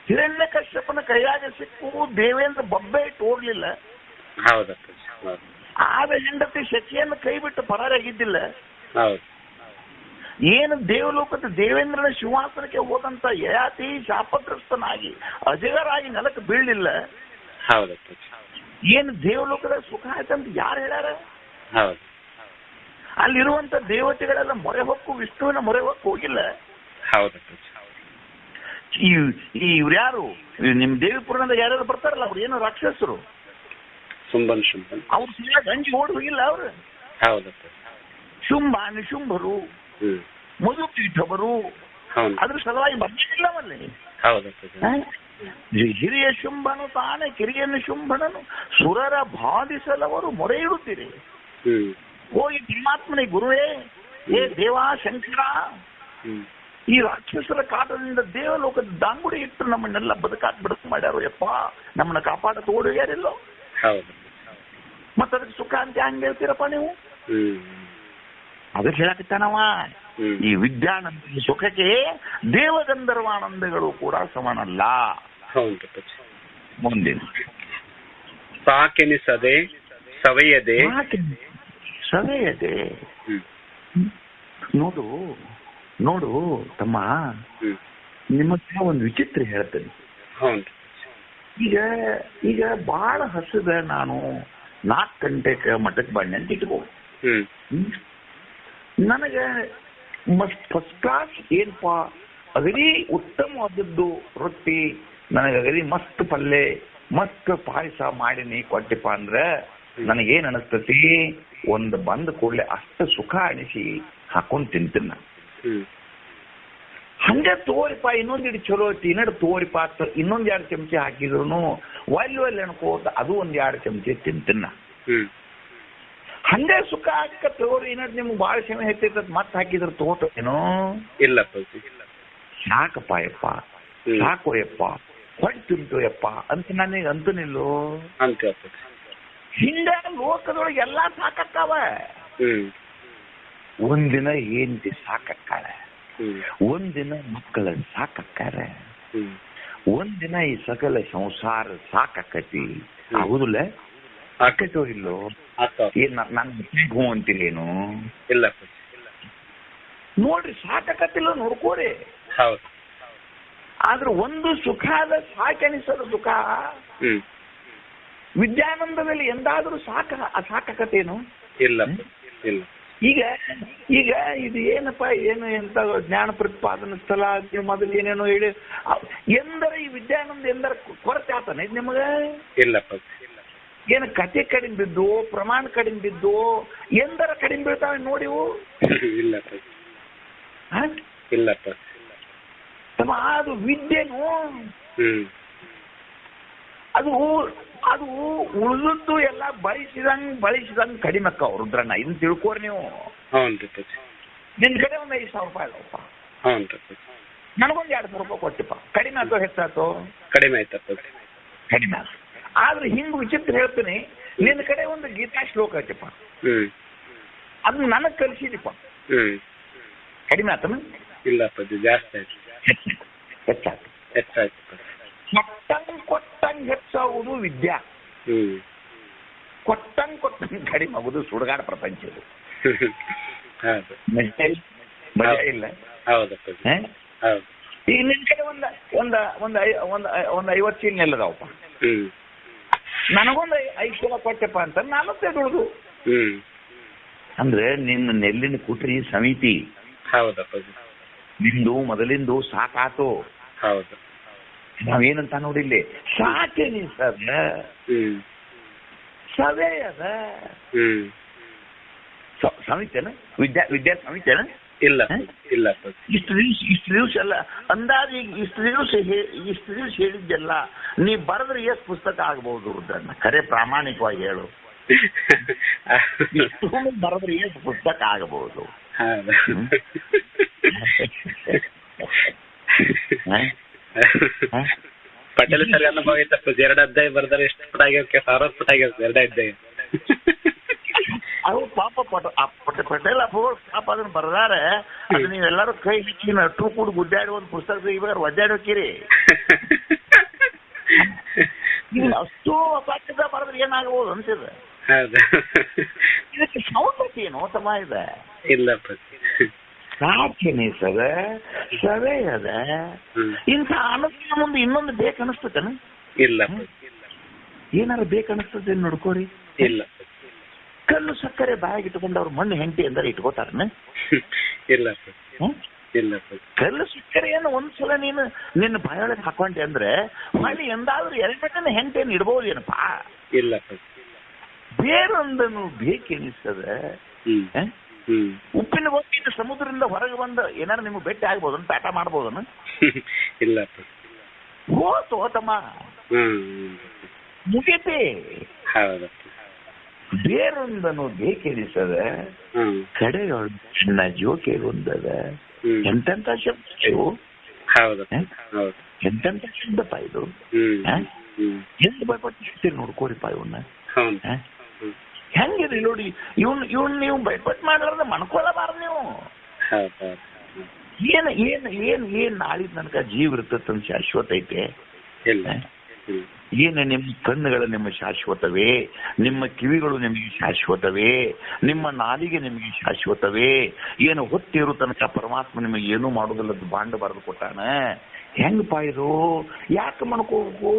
ಹಿರಣ್ಯ ಕಶ್ಯಪನ ಕೈಯಾಗ ಸಿಕ್ಕು ದೇವೇಂದ್ರ ಬೊಬ್ಬೆ ಇಟ್ಟು ಹೋಗ್ಲಿಲ್ಲ. ಆದ ಹೆಂಡತಿ ಶಚಿಯನ್ನು ಕೈ ಬಿಟ್ಟು ಪರಾರಾಗಿದ್ದಿಲ್ಲ. ಏನು ದೇವಲೋಕದ ದೇವೇಂದ್ರನ ಸಿಂಹಾಸನಕ್ಕೆ ಹೋದಂತ ಯಯಾತಿ ಶಾಪಗ್ರಸ್ತನಾಗಿ ಅಜಗರಾಗಿ ನೆಲಕ್ಕೆ ಬೀಳಲಿಲ್ಲ. ಏನು ದೇವಲೋಕದ ಸುಖ ಆಯ್ತಂತ ಯಾರು ಹೇಳ್ಯಾರ? ಅಲ್ಲಿರುವಂತ ದೇವತೆಗಳೆಲ್ಲ ಮೊರೆ ಹೊಕ್ಕು ವಿಷ್ಣುವಿನ ಮೊರೆ ಹೊಕ್ಕು ಹೋಗಿಲ್ಲ. ಇವ್ರ್ಯಾರು ನಿಮ್ ದೇವಿಪುರಾಣದ ಯಾರ್ಯಾರು ಬರ್ತಾರಲ್ಲ ಅವ್ರು ಏನು ರಾಕ್ಷಸರು, ಅವ್ರು ಸರಿಯಾಗಿ ಗಂಜಿ ಓಡಿ ಹೋಗಿಲ್ಲ. ಅವ್ರು ಶುಂಭ ನಿಶುಂಭರು ಮಧುಪೀಠವರು ಅದ್ರ ಸಲುವಾಗಿ ಬರ್ಲಿಲ್ಲ ಅಲ್ಲಿ. ಹಿರಿಯ ಶುಂಭನು ತಾನೇ ಕಿರಿಯನ ಶುಂಭನನು ಸುರರ ಬಾಧಿಸಲವರು ಮೊರೆ ಇಡುತ್ತೀರಿ. ಹೋಗಿ ಪರಮಾತ್ಮನೇ ಗುರುವೇ, ಏ ದೇವಾ ಶಂಕರ, ಈ ರಾಕ್ಷಸರ ಕಾಟದಿಂದ ದೇವಲೋಕದ ದಾಂಗುಡಿ ಇಟ್ಟು ನಮ್ಮನ್ನೆಲ್ಲ ಬದುಕಾಕ್ ಬದುಕು ಮಾಡ್ಯಾರು. ಯಪ್ಪ ನಮ್ಮನ್ನ ಕಾಪಾಡ ತೋಡು ಯಾರಿಲ್ಲೋ. ಮತ್ತದಕ್ಕೆ ಸುಖ ಅಂತ ಹಂಗ ಹೇಳ್ತೀರಪ್ಪ ನೀವು? ಅದಕ್ಕೆ ಹೇಳಕತ್ತಾನವ, ಈ ವಿದ್ಯಾನಂದ ಸುಖಕ್ಕೆ ದೇವಗಂಧರ್ವಾನಂದಗಳು ಕೂಡ ಸಮನಲ್ಲ. ಮುಂದಿನ ಸಾಕೆನಿಸದೆ ಸವೆಯದೆ ಸವೆಯದೆ. ನೋಡು ನೋಡು ತಮ್ಮ, ನಿಮ್ಮ ಒಂದು ವಿಚಿತ್ರ ಹೇಳ್ತೇನೆ. ಈಗ ಈಗ ಬಹಳ ಹಸಿದ ನಾನು 4 ಗಂಟೆಗೆ ಮಠಕ್ಕೆ ಬನ್ನಿ ಅಂತ ಇಟ್ಕೋ. ನನಗೆ ಫಸ್ಟ್ ಕ್ಲಾಸ್ ಏನಪ್ಪ ಅಗದಿ ಉತ್ತಮವಾದದ್ದು ರೊಟ್ಟಿ, ನನಗೆ ಅಗದಿ ಮಸ್ತ್ ಪಲ್ಯ, ಮಸ್ತ್ ಪಾಯಸ ಮಾಡಿ ನೀ ಕೊಟ್ಟಿಪ್ಪ ಅಂದ್ರೆ ನನಗೇನ್ ಅನಿಸ್ತತಿ, ಒಂದು ಬಂದ ಕೂಡಲೇ ಅಷ್ಟು ಸುಖ ಅನಿಸಿ ಹಾಕೊಂಡ್ ತಿಂತೀನಿ ನಾನು. ಹಂಗೆ ತೋರಿಪ್ಪ ಇನ್ನೊಂದಿಟ್ಟು ಚಲೋ ಐತಿ, ಇನ್ನೆರಡು ತೋರಿಪ್ಪ ಅಂತ ಇನ್ನೊಂದ್ 2 ಚಮಚೆ ಹಾಕಿದ್ರು ಒಲ್ಲೆ ಅನ್ಕೋತ ಅದು 1-2 ಚಮಚೆ ತಿಂತೀನ. ಹಂಗೆ ಸುಖ ಹಾಕ ತಗೋರಿ, ಇನ್ನೆರಡು ನಿಮ್ಗೆ ಭಾಳ ಸಮಯ ಹೆಚ್ಚೈತತ್ ಮತ್ತೆ ಹಾಕಿದ್ರೆ ತಗೋತೇನೋ ಇಲ್ಲಪ್ಪ. ಸಾಕಪ್ಪ ಯಪ್ಪ, ಸಾಕು ಯಪ್ಪ, ಹೊಟ್ಟೆ ತಿಂತು ಯಪ್ಪ ಅಂತ ನನಗೆ ಅಂತನಿಲ್ಲೋ. ಹಿಂಗ ಲೋಕದೊಳಗೆ ಎಲ್ಲಾ ಸಾಕಕ್ಕಾವ. ಒಂದಿನ ಹೆಂಡತಿ ಸಾಕಕ್ಕಾಳ, ಒಂದಿನ ಮಕ್ಕಳನ್ನ ಸಾಕಕ್ಕಾರ, ಒಂದಿನ ಈ ಸಕಲ ಸಂಸಾರ ಸಾಕಕ್ಕತಿ. ಹೌದಲ್ಲ? ಆಕೈತೋ ಇಲ್ಲೋ? ಏನ್ ನನ್ನ ಹೂ ಅಂತಿಲ್ಲೇನು? ಇಲ್ಲ ನೋಡ್ರಿ, ಸಾಕಕತ್ತಿಲ್ಲ ನೋಡ್ಕೋರಿ. ಆದ್ರೆ ಒಂದು ಸುಖ ಅದ, ಸಾಕನಿಸೋದು ಸುಖ. ವಿದ್ಯಾನಂದದಲ್ಲಿ ಎಂದಾದ್ರೂ ಸಾಕಕತ್ತೇನು? ಇಲ್ಲ. ಈಗ ಈಗ ಇದು ಏನಪ್ಪ, ಏನು ಎಂತ ಜ್ಞಾನ ಪ್ರತಿಪಾದನ ಸ್ಥಳ ಮೊದಲು ಏನೇನೋ ಹೇಳಿ ಎಂದರ ಈ ವಿದ್ಯಾನಂದ ಎಂದರ ಕೊರತೆ ಆತಾನೆ ನಿಮಗ? ಇಲ್ಲಪ್ಪ. ಏನು ಕತೆ ಕಡಿಮೆ ಬಿದ್ದು, ಪ್ರಮಾಣ ಕಡಿಮೆ ಬಿದ್ದು, ಎಂದರ ಕಡಿಮೆ ಬೀಳ್ತಾವೆ ನೋಡಿವು? ಇಲ್ಲಪ್ಪ. ತಮ್ಮ ಅದು ವಿದ್ಯೆನು, ಅದು ಅದು ಉಳಿದದ್ದು ಎಲ್ಲ ಬಳಸಿದಂಗ್ ಕಡಿಮೆ ಅಕ್ಕ ರುದ್ರಣ್ಣ. ಇದನ್ನ ತಿಳ್ಕೋರಿ ನೀವು. ನಿನ್ ಕಡೆ ಒಂದು 5,000 ರೂಪಾಯಿ ಅಲ್ಲಪ್ಪ, ನನಗೊಂದು 2,000 ರೂಪಾಯಿ ಕೊಟ್ಟಿಪ್ಪ. ಕಡಿಮೆ ಆತೋ ಹೆಚ್ಚಾತೋ? ಕಡಿಮೆ ಆಯ್ತಪ್ಪ. ಕಡಿಮೆ ಆಯ್ತು. ಆದ್ರೆ ಹಿಂಗ್ ವಿಚಿತ್ರ ಹೇಳ್ತೀನಿ, ನಿನ್ನ ಕಡೆ ಒಂದು ಗೀತಾ ಶ್ಲೋಕ ಐತಿಪ್ಪ, ಅದನ್ನ ನನಗ್ ಕಲಿಸಿದಿಪ್ಪ. ಕಡಿಮೆ ಆತನ? ಇಲ್ಲಪ್ಪ, ಜಾಸ್ತಿ ಆಯ್ತು. ಹೆಚ್ಚಾಯ್ತು. ಕೊಟ್ಟಂಗ್ ಹೆಚ್ಚಾಗುವುದು ವಿದ್ಯಾ, ಕೊಟ್ಟಂಗ್ ಕಡಿಮೆ ಆಗುದು ಸುಡುಗಾಡ ಪ್ರಪಂಚ. ಮಜಾ ಇಲ್ಲ? ಈಗ ನಿನ್ ಕಡೆ ಒಂದ್ 50 ಚೀಲ ನೆಲ್ಲದಾವಪ್ಪ, ನನಗೊಂದು 5 ಚೀಲ ಕೊಟ್ಟೆಪ್ಪ ಅಂತ ನಾನು ತೆಗೆದುಳುದು. ಅಂದ್ರೆ ನಿನ್ನ ನೆಲ್ಲಿನ ಕುಟ್ರಿ ಸಮಿತಿ. ಹೌದಪ್ಪ. ನಿಂದು ಮೊದಲಿಂದು ಸಾಕಾತು. ಹೌದು. ನಾವೇನಂತ ನೋಡಿಲ್ಲಿ, ಸಾಕೇನಿ ಸವೇ ಅದ ಸಮಿತಿನ ವಿದ್ಯಾ ಸಮಿತಿನ? ಇಲ್ಲ. ಇಷ್ಟು ದಿವಸ ಎಲ್ಲ ಅಂದಾಜು ಇಷ್ಟು ದಿವಸ ಹೇಳಿದ್ದೆಲ್ಲ ನೀ ಬರೆದ್ರೆ ಎಷ್ಟು ಪುಸ್ತಕ ಆಗ್ಬಹುದು ರುದ್ರಣ್ಣ? ಖರೆ ಪ್ರಾಮಾಣಿಕವಾಗಿ ಹೇಳು, ಬರೆದ್ರೆ ಎಷ್ಟು ಪುಸ್ತಕ ಆಗಬಹುದು? ಪಟೇಲ್ ಸರಿ ಅನುಭವ ಐತಪ್ಪ. 2 ಅಧ್ಯಾಯ ಬರ್ದಾರೆ, ಎಷ್ಟು ಪುಟ ಆಗ್ಯಾವ? 1000 ಪುಟ ಆಗ್ಯಾವ 2 ಅಧ್ಯಾಯ. ಅವು ಪಾಪ ಪಟೇಲ್ ಪಾಪ ಅದನ್ನ ಬರ್ದಾರೆ. ಅದು ನೀವೆಲ್ಲರೂ ಕೈ ಹಿಚ್ಚಿ ನಟರು ಕೂಡ ಗುಡ್ಡಾಡಿ ಒಂದು ಪುಸ್ತಕ ಇವಾಗ ಒದ್ದಾಡೋಕಿರಿ. ಅಷ್ಟು ಅಪಾಠದ ಬರೆದ್ರೆ ಏನಾಗಬಹುದು ಅನ್ಸಿದೆ. ಇದಕ್ಕೆ ಸೌಂದರ್ಯ ಏನು ತಮ್ಮ ಇದೆ? ಇಲ್ಲಪ್ಪ. ಸಾಕೇನೆ ಸವೇ ಅದ. ಇಂಥ ಅನುಭವ ಮುಂದೆ ಇನ್ನೊಂದು ಬೇಕನ್ನಿಸ್ತೇನೆ? ಇಲ್ಲ. ಏನಾರು ಬೇಕನ್ನಿಸ್ತದೆ ನೋಡ್ಕೋರಿ. ಇಲ್ಲ. ಕಲ್ಲು ಸಕ್ಕರೆ ಬಾಯಿಗೆ ಇಟ್ಕೊಂಡು ಅವ್ರ ಮಣ್ಣು ಹೆಂಟಿ ಅಂದರೆ ಇಟ್ಕೋತಾರನ? ಇಲ್ಲ. ಕಲ್ಲು ಸಕ್ಕರೆಯನ್ನು ಒಂದ್ಸಲ ನೀನು ನಿನ್ನ ಬಾಯೊಳಗೆ ಹಾಕೊಂಡೆ ಅಂದ್ರೆ ಮಣ್ಣು ಎಂದಾದ್ರೂ 2 ಹೆಂಟೆಯನ್ನು ಇಡ್ಬೋದು ಏನಪ್ಪಾ? ಇಲ್ಲ. ಬೇರೊಂದನ್ನು ಬೇಕೆನಿಸ್ತದೆ. ಉಪ್ಪಿನ ಹೋಗಿ ಸಮುದ್ರದಿಂದ ಹೊರಗೆ ಬಂದು ಏನಾರು ನಿಮ್ಗೆ ಭೇಟಿ ಆಗ್ಬೋದನ್ನು ಪ್ಯಾಟ ಮಾಡ್ಬೋದನ್ನು? ಇಲ್ಲ. ಹೋತು ತಮ್ಮ, ಮುಗಿತೆ. ಬೇರೊಂದನ್ನು ಬೇಕೆನಿಸದ ಕಡೆಗಳು ಚಿನ್ನ ಜೋಕೆ ಹೊಂದದ. ಎಂತೆಂತ ಶಬ್ದವು, ಎಂತೆಂತ ಶಬ್ದಪ್ಪ ಇದು. ಎಂದು ಭಯಪಟ್ಟು ನೋಡ್ಕೋರಿಪ್ಪ ಇವನ್ನ. ಹೆಂಗಿದೆ ನೋಡಿ, ಇವನ್ ನೀವು ಭಯಪಟ್ಟು ಮಾಡ್ಲಾರ್ದ ಮನ್ಕೊಳಬಾರ್ದು ನೀವು. ಏನ್ ನಾಳಿದ್ ನನಗ ಜೀವ ಇರ್ತದಂತ ಶಾಶ್ವತ ಐತೆ? ಏನು ನಿಮ್ಮ ಕಣ್ಣುಗಳು ನಿಮ್ಮ ಶಾಶ್ವತವೇ? ನಿಮ್ಮ ಕಿವಿಗಳು ನಿಮಗೆ ಶಾಶ್ವತವೇ? ನಿಮ್ಮ ನಾಲಿಗೆ ನಿಮಗೆ ಶಾಶ್ವತವೇ? ಏನು ಹೊತ್ತಿರೋ ತನಕ ಪರಮಾತ್ಮ ನಿಮಗೆ ಏನೂ ಮಾಡೋದಿಲ್ಲದ ಬಾಂಡ ಬರೆದು ಕೊಟ್ಟಾನ. ಹೆಂಗಪ್ಪ ಇದು? ಯಾಕೆ ಮನ್ಕೋಬೇಕು?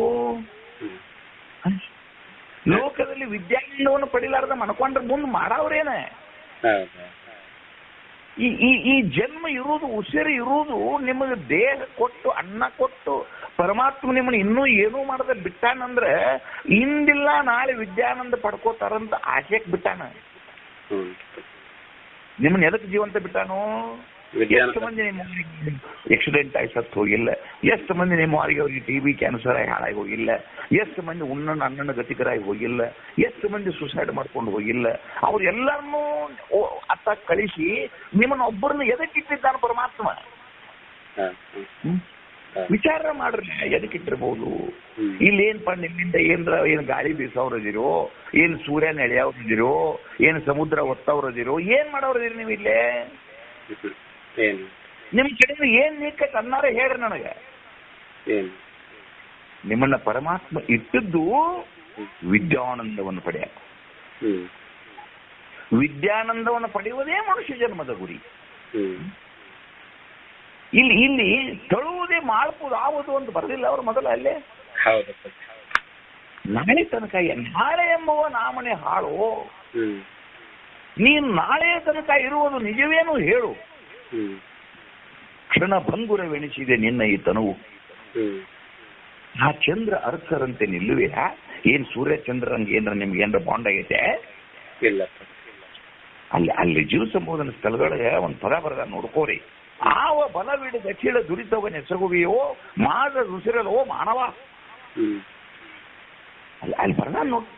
ಲೋಕದಲ್ಲಿ ಬಾಲ್ಯದಲ್ಲಿ ವಿದ್ಯಾನಂದವನ್ನು ಪಡಿಲಾರ್ದ ಮನ್ಕೊಂಡ್ರೆ ಮುಂದೆ ಮಾಡವ್ರೇನ? ಹೌದು. ಈ ಈ ಈ ಜನ್ಮ ಇರುವುದು, ಉಸಿರು ಇರುವುದು ನಿಮಗೆ ದೇಹ ಕೊಟ್ಟು, ಅನ್ನ ಕೊಟ್ಟು, ಪರಮಾತ್ಮ ನಿಮ್ಮನ್ನ ಇನ್ನೂ ಏನೂ ಮಾಡದೆ ಬಿಟ್ಟಾನಂದ್ರೆ ಇಂದಿಲ್ಲ ನಾಳೆ ವಿದ್ಯಾನಂದ ಪಡ್ಕೋತಾರಂತ ಆಶೆಕ್ ಬಿಟ್ಟಾನ. ನಿಮ್ಮನ್ನ ಎದಕ್ಕೆ ಜೀವಂತ ಬಿಟ್ಟಾನು? ಎಷ್ಟು ಮಂದಿ ನಿಮ್ಮ ಆಕ್ಸಿಡೆಂಟ್ ಆಗಿ ಸತ್ತು ಹೋಗಿಲ್ಲ? ಎಷ್ಟು ಮಂದಿ ನಿಮ್ಮ ಅವ್ರಿಗೆ TB ಕ್ಯಾನ್ಸರ್ ಆಗಿ ಹಾಳಾಗಿ ಹೋಗಿಲ್ಲ? ಎಷ್ಟು ಮಂದಿ ಅಣ್ಣನ ಗತಿಕರಾಗಿ ಹೋಗಿಲ್ಲ? ಎಷ್ಟು ಮಂದಿ ಸುಸೈಡ್ ಮಾಡ್ಕೊಂಡು ಹೋಗಿಲ್ಲ? ಅವ್ರೆಲ್ಲರನ್ನೂ ಅತ್ತ ಕಳಿಸಿ ನಿಮ್ಮನ್ನ ಒಬ್ಬರನ್ನ ಎದಕ್ಕಿಟ್ಟಿದ್ದಾನ ಪರಮಾತ್ಮ? ವಿಚಾರ ಮಾಡ್ರಿ, ಎದಕ್ಕಿಟ್ಟಿರ್ಬೋದು? ಇಲ್ಲಿ ಏನ್ಪ ನಿಮ್ಮಿಂದ ಏನ್ ಗಾಳಿ ಬೀಸೋರದಿರೋ, ಏನ್ ಸೂರ್ಯ ನೆಳೆಯೋರದಿರೋ, ಏನ್ ಸಮುದ್ರ ಒತ್ತವ್ರದಿರೋ, ಏನ್ ಮಾಡೋರದಿರಿ ನೀವು ಇಲ್ಲೇ? ನಿಮ್ ಕಡೆ ಏನ್ ನೀಕತ್ ಅನ್ನಾರ ಹೇಳ್ರಿ ನನಗೆ. ನಿಮ್ಮನ್ನ ಪರಮಾತ್ಮ ಇಟ್ಟಿದ್ದು ವಿದ್ಯಾನಂದವನ್ನು ಪಡೆಯ. ವಿದ್ಯಾನಂದವನ್ನು ಪಡೆಯುವುದೇ ಮನುಷ್ಯ ಜನ್ಮದ ಗುರಿ. ಇಲ್ಲಿ ತಳುವುದೇ ಮಾಡ್ಬೋದು ಆವುದು ಅಂತ ಬರಲಿಲ್ಲ ಅವ್ರು ಮೊದಲ ಅಲ್ಲೇ. ನಾಳೆ ತನಕ ನಾಳೆ ಎಂಬುವ ನಾಮನೆ ಹಾಳು. ನೀನು ನಾಳೆ ತನಕ ಇರುವುದು ನಿಜವೇನು ಹೇಳು? ಕ್ಷಣ ಭಂಗುರವೆಣಿಸಿದೆ ನಿನ್ನ ಈ ತನುವು. ಆ ಚಂದ್ರ ಅರ್ಕರಂತೆ ನಿಲ್ಲುವೆ. ಏನ್ ಸೂರ್ಯ ಚಂದ್ರಂಗೆ ಏನ್ರ ನಿಮ್ಗೆ ಏನ್ರ ಬಾಂಡ್ ಆಗೈತೆ? ಇಲ್ಲ. ಅಲ್ಲಿ ಜೀವ ಸಂಬೋಧನ ಸ್ಥಳಗಳಿಗೆ ಒಂದು ಪದ ಬರದ ನೋಡ್ಕೋರಿ. ಆವ ಬಲವಿಡ ದಕ್ಷಿಣ ದುರಿತವನ ಎಸಗುವೆಯೋ ಮಾದ ರುಸಿರಲೋ ಮಾನವ. ಅಲ್ಲಿ ಬರದ ನೋಡ್.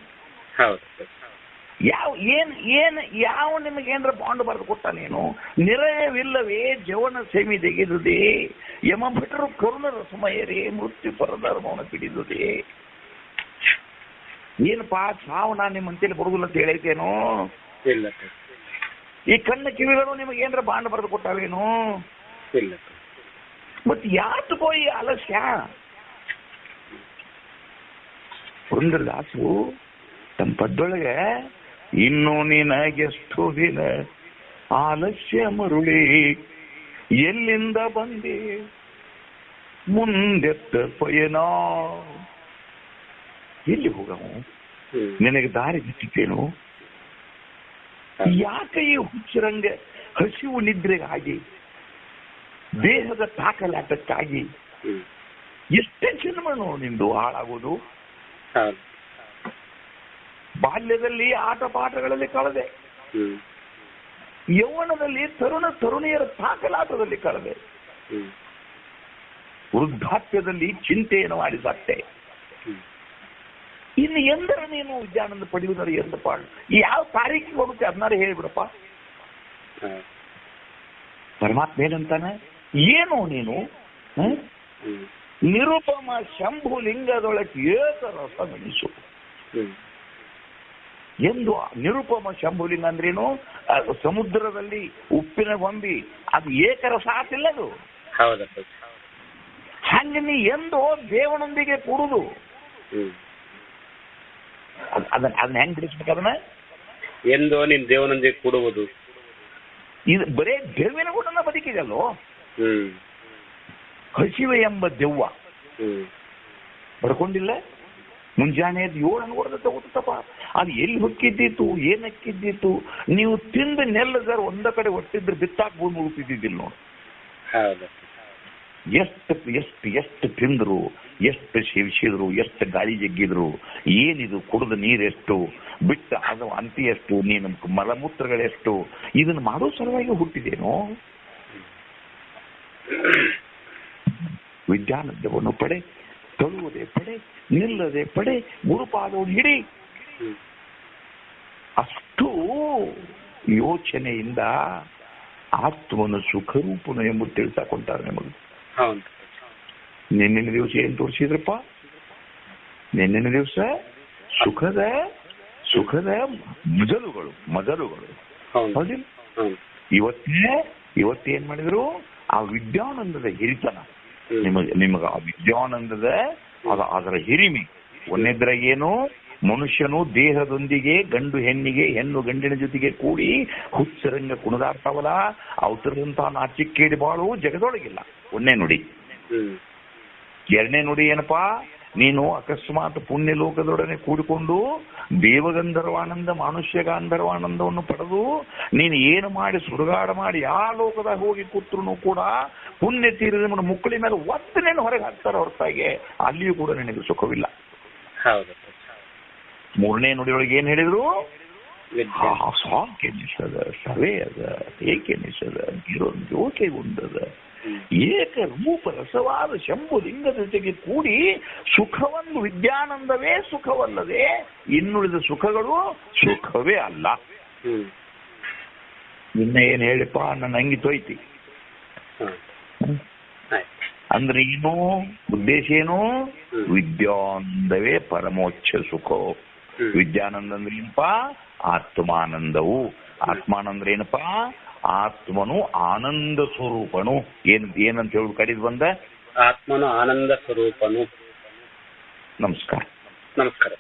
ಯಾವ ನಿಮಗೇನ್ರ ಬಾಂಡ್ ಬರೆದು ಕೊಟ್ಟಾನೇನು? ನಿರಯವಿಲ್ಲವೇ ಜವನ ಸೆಮಿ ತೆಗೆದುದೇ, ಯಮ ಭಟರು ಕರುಣರ ಸಮಯರೇ ಮೃತ್ಯು ಪರಧರ್ಮವನ್ನು ಪಿಡಿದುದೇ. ಏನಪ್ಪಾ ಸಾವು ನಾನು ನಿಮ್ಮ ಅಂತೇಳಿ ಬರುದಿಲ್ಲ ಅಂತ ಹೇಳೈತೇನು? ಇಲ್ಲ. ಈ ಕಣ್ಣು ಕಿವಿಗಳು ನಿಮಗೇನ್ರ ಬಾಂಡ್ ಬರೆದು ಕೊಟ್ಟಾವೇನು? ಇಲ್ಲ. ಮತ್ ಯಾತಕೋ ಈ ಆಲಸ್ಯ? ಪುರಂದರದಾಸು ತಮ್ಮ ಪದ್ದೊಳಗೆ ಇನ್ನು ನಿನಗೆಷ್ಟು ದಿನ ಆಲಸ್ಯ ಮರುಳಿ, ಎಲ್ಲಿಂದ ಬಂದೆ ಮುಂದೆತ್ತ ಪಯನ. ಎಲ್ಲಿ ಹೋಗವು? ನಿನಗೆ ದಾರಿ ಬಿಟ್ಟಿದ್ದೇನು? ಯಾಕೆ ಈ ಹುಚ್ಚರಂಗ ಹಸಿವು ನಿದ್ರೆಗಾಗಿ, ದೇಹದ ತಾಕಲಾಟಕ್ಕಾಗಿ ಎಷ್ಟೇ ಜನ್ಮನು ನಿಂದು ಹಾಳಾಗೋದು? ಬಾಲ್ಯದಲ್ಲಿ ಆಟ ಪಾಠಗಳಲ್ಲಿ ಕಳೆದೆ, ಯೌವನದಲ್ಲಿ ತರುಣಿಯರ ತಾಕಲಾಟದಲ್ಲಿ ಕಳೆದೆ, ವೃದ್ಧಾಪ್ಯದಲ್ಲಿ ಚಿಂತೆಯನ್ನು ಮಾಡಿ ಸತ್ತೆ. ಇನ್ನು ಎಂದರೆ ನೀನು ವಿದ್ಯಾನಂದ ಪಡೆಯುವುದರ ಎಂದಪ್ಪ? ಯಾವ ತಾರೀಕಿಗೆ ಹೋಗುತ್ತೆ ಅದನ್ನಾರು ಹೇಳಿಬಿಡಪ್ಪ. ಪರಮಾತ್ಮ ಏನಂತಾನೆ? ಏನು ನೀನು ನಿರುಪಮ ಶಂಭು ಲಿಂಗದೊಳಗೆ ಏಕರಸ ಗಣಿಸು ಎಂದು. ನಿರುಪಮ ಶಂಭುಲಿಂಗ ಅಂದ್ರೇನು? ಸಮುದ್ರದಲ್ಲಿ ಉಪ್ಪಿನ ಗೊಂಬಿ, ಅದು ಏಕರಸ ಆತಿಲ್ಲದು. ಹಂಗೆ ನೀ ಎಂದು ದೇವನೊಂದಿಗೆ ಕೂಡುದು. ಅದನ್ನ ಹೆಂಗ್ ಬಿಡಿಸ್ಬೇಕು? ಅದನ್ನ ಎಂದು ನೀನ್ ದೇವನೊಂದಿಗೆ ಕೂಡುವುದು. ಇದು ಬರೇ ದೆವ್ವಿನ ಕೂಡ ಬದುಕಿದಲ್ಲೋ. ಹಸಿವೆ ಎಂಬ ದೆವ್ವ ಬಡ್ಕೊಂಡಿಲ್ಲ. ಮುಂಜಾನೆ 7 ಅನ್ಕೊಡ್ದ ತಗೋತಪ್ಪ. ಅದು ಎಲ್ಲಿ ಹೊಕ್ಕಿದ್ದಿತ್ತು, ಏನಕ್ಕಿದ್ದಿತ್ತು? ನೀವು ತಿಂದು ನೆಲ್ಲದಾರ ಒಂದ ಕಡೆ ಒಟ್ಟಿದ್ರೆ ಬಿತ್ತಾಕ್ ಭೂಮಿ ಮುಳುಗ್ತಿದ್ದಿಲ್ಲ ನೋಡಿ. ಎಷ್ಟು ತಿಂದ್ರು, ಎಷ್ಟು ಸೇವಿಸಿದ್ರು, ಎಷ್ಟು ಗಾಳಿ ಜಗ್ಗಿದ್ರು, ಏನಿದು ಕುಡಿದ ನೀರೆಷ್ಟು, ಬಿಟ್ಟ ಅದು ಅಂತಿ ಎಷ್ಟು, ನೀನು ಮಲಮೂತ್ರಗಳೆಷ್ಟು, ಇದನ್ನ ಮಾಡೋ ಸಲುವಾಗಿ ಹುಟ್ಟಿದೇನೋ? ವಿದ್ಯಾನಂದವನ್ನು ಪಡೆ, ತಳುವುದೇ ಪಡೆ, ನಿಲ್ಲದೆ ಪಡೆ, ಗುರುಪಾದವನ್ನು ಹಿಡಿ. ಅಷ್ಟು ಯೋಚನೆಯಿಂದ ಆತ್ಮನು ಸುಖರೂಪನು ಎಂಬುದು ತಿಳಿಸಾಕೊಂತಾರೆ ನಿಮಗೆ. ನಿನ್ನಿನ ದಿವಸ ಏನ್ ತೋರಿಸಿದ್ರಪ್ಪ? ನಿನ್ನಿನ ದಿವಸ ಸುಖದ ಮಜಲುಗಳು ಹೌದಿಲ್ಲ? ಇವತ್ತೇನ್ ಮಾಡಿದ್ರು? ಆ ವಿದ್ಯಾನಂದದ ಹಿರಿತನ ನಿಮಗ ಆ ವಿದ್ಯಾನಂದದ ಅದರ ಹಿರಿಮೆ ಒಂದಿದ್ರಾಗ ಏನು? ಮನುಷ್ಯನು ದೇಹದೊಂದಿಗೆ ಗಂಡು ಹೆಣ್ಣಿಗೆ, ಹೆಣ್ಣು ಗಂಡಿನ ಜೊತೆಗೆ ಕೂಡಿ ಹುಚ್ಚರಂಗ ಕುಣಿದಾಡ್ತಾವಲ್ಲ, ಅವತರದಂತ ನಾಚಿಕ್ಕೇಡಿ ಬಾಳು ಜಗದೊಳಗಿಲ್ಲ. ಒಂದನೇ ನುಡಿ. ಎರಡನೇ ನುಡಿ ಏನಪ್ಪಾ? ನೀನು ಅಕಸ್ಮಾತ್ ಪುಣ್ಯ ಲೋಕದೊಡನೆ ಕೂಡಿಕೊಂಡು ದೇವಗಂಧರ್ವಾನಂದ ಮಾನುಷ್ಯ ಗಾಂಧರ್ವಾನಂದವನ್ನು ಪಡೆದು ನೀನು ಏನು ಮಾಡಿ ಸುಡುಗಾಡ ಮಾಡಿ ಆ ಲೋಕದಾಗ ಹೋಗಿ ಕೂತ್ರು ಕೂಡ ಪುಣ್ಯ ತೀರಿದ ಮುಕ್ಕಳಿ ಮೇಲೆ ಒತ್ತನೇನು ಹೊರಗೆ ಹಾಕ್ತಾರೆ ಹೊರತಾಗಿ ಅಲ್ಲಿಯೂ ಕೂಡ ನಿನಗೆ ಸುಖವಿಲ್ಲ. ಹೌದು. ಮೂರನೇ ನುಡಿಯೊಳಗೆ ಏನ್ ಹೇಳಿದ್ರು? ವಿದ್ಯೆ. ಸಾಕೆನಿಸದ ಸವೆಯದ ಏಕೆನಿಸದ ಜೋಕೆ ಉಂಡದ ಏಕ ರೂಪ ರಸವಾದ ಶಂಭು ಲಿಂಗದ ಜೊತೆಗೆ ಕೂಡಿ ಸುಖವೊಂದು ವಿದ್ಯಾನಂದವೇ ಸುಖವಲ್ಲದೆ ಇನ್ನುಳಿದ ಸುಖಗಳು ಸುಖವೇ ಅಲ್ಲ. ಇನ್ನ ಏನ್ ಹೇಳಿಪ್ಪ ನನ್ನ ಅಂಗಿ ತೊಯ್ತಿ ಅಂದ್ರೆ ಏನು ಉದ್ದೇಶ ಏನು? ವಿದ್ಯಾನಂದವೇ ಪರಮೋಚ್ಚ ಸುಖ. ವಿದ್ಯಾನಂದ ಅಂದ್ರೆ ಏನಪ್ಪ? ಆತ್ಮಾನಂದವು. ಆತ್ಮಾನಂದ ಏನಪ್ಪಾ? ಆತ್ಮನು ಆನಂದ ಸ್ವರೂಪನು. ಏನಂತ ಹೇಳಿ ಕಡಿದು ಬಂದ? ಆತ್ಮನು ಆನಂದ ಸ್ವರೂಪನು. ನಮಸ್ಕಾರ. ನಮಸ್ಕಾರ.